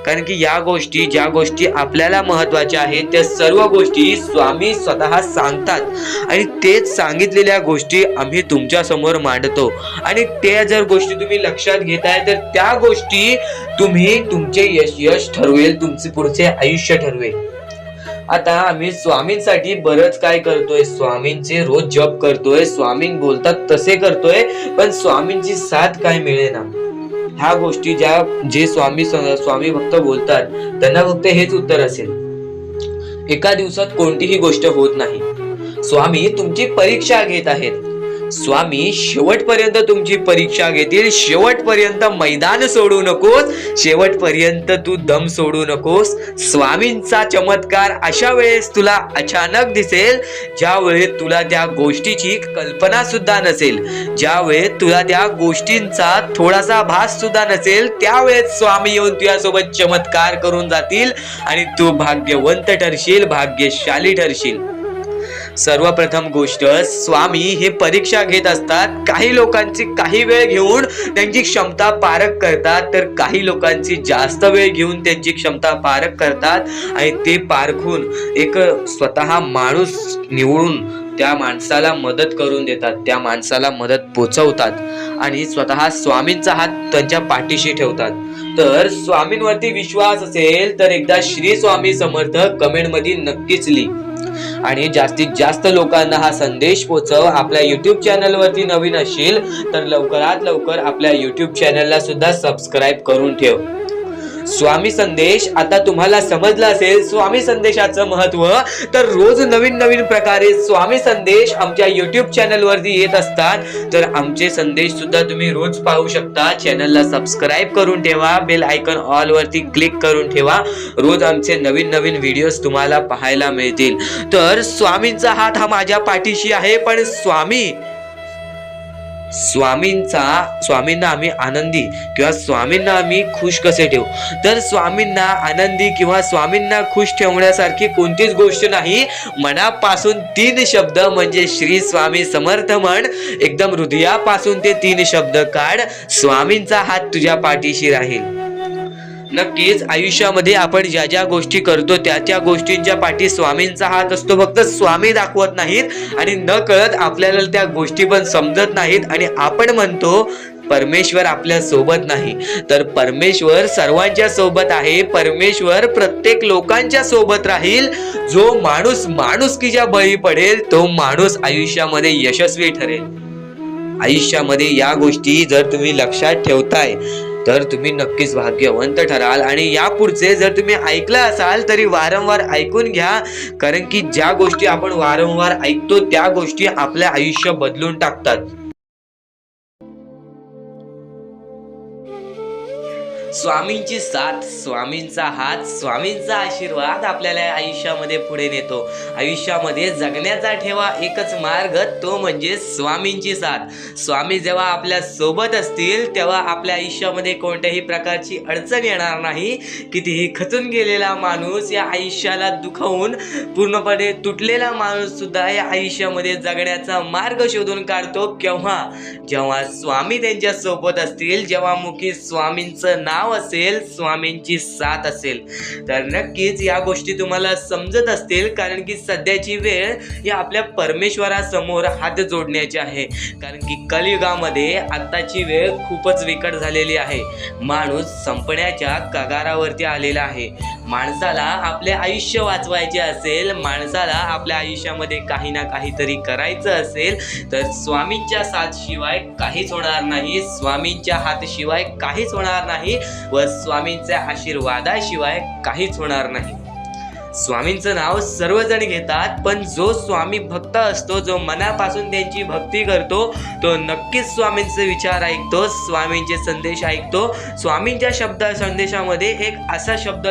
कारण की ज्या गोष्टी आपल्याला महत्वाच्या आहेत त्या सर्व गोष्टी स्वामी स्वतः सांगतात आणि तेच सांगितलेल्या गोष्टी आम्ही तुमच्या समोर मांडतो आणि त्या जर गोष्टी तुम्ही लक्षात घेताय तर त्या गोष्टी तुमचे यश ठरवेल, तुमचे पुढचे आयुष्य ठरवेल. आता आम्ही स्वामींसाठी बरंच काय करतोय, स्वामींचे रोज जप करतोय, स्वामी बोलतात तसे करतोय, पण स्वामींची साथ काय मिळेना. ह्या गोष्टी जे स्वामी भक्त बोलतात त्यांना फक्त हेच उत्तर असेल, एका दिवसात कोणतीही गोष्ट होत नाही. स्वामी तुमची परीक्षा घेत आहेत. स्वामी शेवटपर्यंत तुमची परीक्षा घेतील. शेवटपर्यंत मैदान सोडू नकोस, शेवटपर्यंत तू दम सोडू नकोस. स्वामींचा चमत्कार अशा वेळेस तुला अचानक दिसेल ज्या वेळेस तुला त्या गोष्टीची कल्पना सुद्धा नसेल, ज्या वेळेस तुला त्या गोष्टींचा थोडासा भास सुद्धा नसेल, त्यावेळेस स्वामी येऊन तुझ्यासोबत चमत्कार करून जातील आणि तू भाग्यवंत ठरशील, भाग्यशाली ठरशील. सर्वप्रथम गोष्ट, स्वामी हे परीक्षा घेत असतात. काही लोकांची काही वेळ घेऊन त्यांची क्षमता पारख करतात, तर काही लोकांची जास्त वेळ घेऊन त्यांची क्षमता पारख करतात आणि ते पारखून एक स्वतः माणूस निवडून त्या माणसाला मदत करून देतात, त्या माणसाला मदत पोचवतात आणि स्वतः स्वामींचा हात त्यांच्या पाठीशी ठेवतात. तर स्वामींवरती विश्वास असेल तर एकदा श्री स्वामी समर्थ कमेंट मध्ये नक्कीच लिही आणि जास्तीत जास्त लोकांना हा संदेश पोहोचव. आपल्या युट्यूब चॅनल वरती नवीन असशील तर लवकरात लवकर आपल्या युट्यूब चॅनलला सुद्धा सबस्क्राईब करून ठेव. स्वामी संदेश आता तुम्हाला समजला असेल स्वामी संदेशाचं महत्व. तर रोज नवीन नवीन प्रकारे स्वामी संदेश आमच्या युट्यूब चॅनल वरती येत असतात, तर आमचे संदेश सुद्धा तुम्ही रोज पाहू शकता. चॅनलला सबस्क्राईब करून ठेवा, बेल आयकॉन ऑल वरती क्लिक करून ठेवा. रोज आमचे नवीन नवीन व्हिडिओज तुम्हाला पाहायला मिळतील. तर स्वामींचा हात हा माझ्या पाठीशी आहे, पण स्वामींना आम्ही आनंदी किंवा स्वामींना आम्ही खुश कसे ठेवू. तर स्वामींना आनंदी किंवा स्वामींना खुश ठेवण्यासारखी कोणतीच गोष्ट नाही. मनापासून 3 शब्द म्हणजे श्री स्वामी समर्थ म्हण. एकदम हृदयापासून ते 3 शब्द काढ. स्वामींचा हात तुझ्या पाठीशी राहील. नक्कीच आयुष्यामध्ये आपण ज्या ज्या गोष्टी करतो त्या गोष्टींच्या पाठी स्वामींचा हात असतो. फक्त स्वामी दाखवत नाहीत आणि न कळत आपल्याला त्या गोष्टी पण समजत नाहीत आणि आपण म्हणतो परमेश्वर आपल्या सोबत नाही. तर परमेश्वर सर्वांच्या सोबत आहे. परमेश्वर प्रत्येक लोकांच्या सोबत राहील. जो माणूस माणुसकीच्या बळी पडेल तो माणूस आयुष्यामध्ये यशस्वी ठरेल. आयुष्यामध्ये या गोष्टी जर तुम्ही लक्षात ठेवताय तर तुम्ही नक्कीच भाग्यवंत ठराल. आणि यापुढचे जर तुम्ही ऐकलं असाल तरी वारंवार ऐकून घ्या, कारण की ज्या गोष्टी आपण वारंवार ऐकतो त्या गोष्टी आपल्या आयुष्य बदलून टाकतात. स्वामींची साथ, स्वामींचा हात, स्वामींचा आशीर्वाद आपल्याला आयुष्यामध्ये पुढे नेतो. आयुष्यामध्ये जगण्याचा ठेवा एकच मार्ग, तो म्हणजे स्वामींची साथ. स्वामी जेव्हा आपल्या सोबत असतील तेव्हा आपल्या आयुष्यामध्ये कोणत्याही प्रकारची अडचण येणार नाही. कितीही खचून गेलेला माणूस, या आयुष्याला दुखावून पूर्णपणे तुटलेला माणूस सुद्धा या आयुष्यामध्ये जगण्याचा मार्ग शोधून काढतो. जेव्हा स्वामी त्यांच्या सोबत असतील, जेव्हा मुखी स्वामींचं नाव असेल, स्वामींची साथ असेल. तर नक्कीच या गोष्टी तुम्हाला समजत असतील, कारण की सध्याची वेळ या आपल्या परमेश्वरासमोर हात जोडण्याची आहे. कारण की कलियुगामध्ये आत्ताची वेळ खूपच विकट झालेली आहे. माणूस संपण्याच्या कगारावरती आलेला आहे. माणसाला आपले आयुष्य वाचवायचे असेल, माणसाला आपल्या आयुष्यामध्ये काही ना काहीतरी करायचं असेल, तर स्वामींच्या साथ शिवाय काहीच होणार नाही, स्वामींच्या हाताशिवाय काहीच होणार नाही व स्वामींच्या आशीर्वादाशिवाय काहीच होणार नाही. स्वामींचं नाव सर्वजण घेतात, पण जो स्वामी भक्त असतो, जो मनापासून त्यांची भक्ती करतो, तो नक्कीच स्वामींचे विचार ऐकतो, स्वामींचे संदेश ऐकतो. स्वामींच्या संदेशामध्ये एक असा शब्द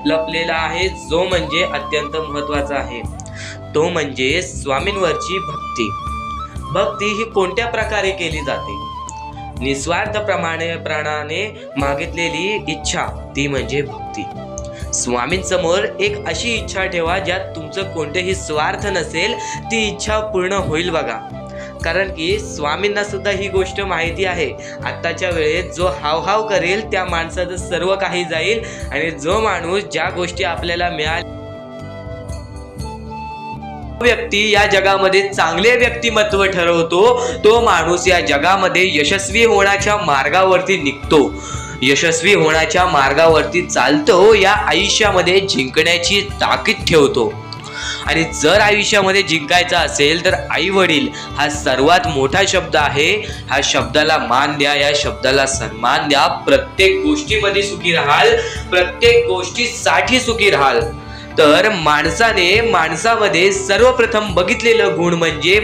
लपलेला आहे जो म्हणजे अत्यंत महत्त्वाचा आहे. तो म्हणजे स्वामींवरची भक्ती. भक्ती ही कोणत्या प्रकारे केली जाते? निस्वार्थ प्राणाने मागितलेली इच्छा, ती म्हणजे भक्ती. स्वामींसमोर एक अशी इच्छा ठेवा ज्यात तुमचं कोणतेही स्वार्थ नसेल, ती इच्छा पूर्ण होईल बघा. कारण की स्वामींना सुद्धा ही गोष्ट माहिती आहे, आत्ताच्या वेळेत जो हावहाव करेल त्या माणसाचं सर्व काही जाईल, आणि जो माणूस ज्या गोष्टी आपल्याला मिळाल्या, व्यक्ती या जगामध्ये चांगले व्यक्तिमत्व ठरवतो, तो माणूस या जगामध्ये यशस्वी होण्याच्या मार्गावरती निघतो, यशस्वी होण्याच्या मार्गावरती चालतो, या आयुष्यामध्ये जिंकण्याची ताकीद ठेवतो. आणि जर आयुष्यामध्ये जिंकायचं असेल तर आई वडील हा सर्वात मोठा शब्द आहे. ह्या शब्दाला मान द्या, या शब्दाला सन्मान द्या. प्रत्येक गोष्टीमध्ये सुखी राहाल, प्रत्येक गोष्टीसाठी सुखी राहाल. तर माणसामध्ये सर्वप्रथम बघितलेलं गुण म्हणजे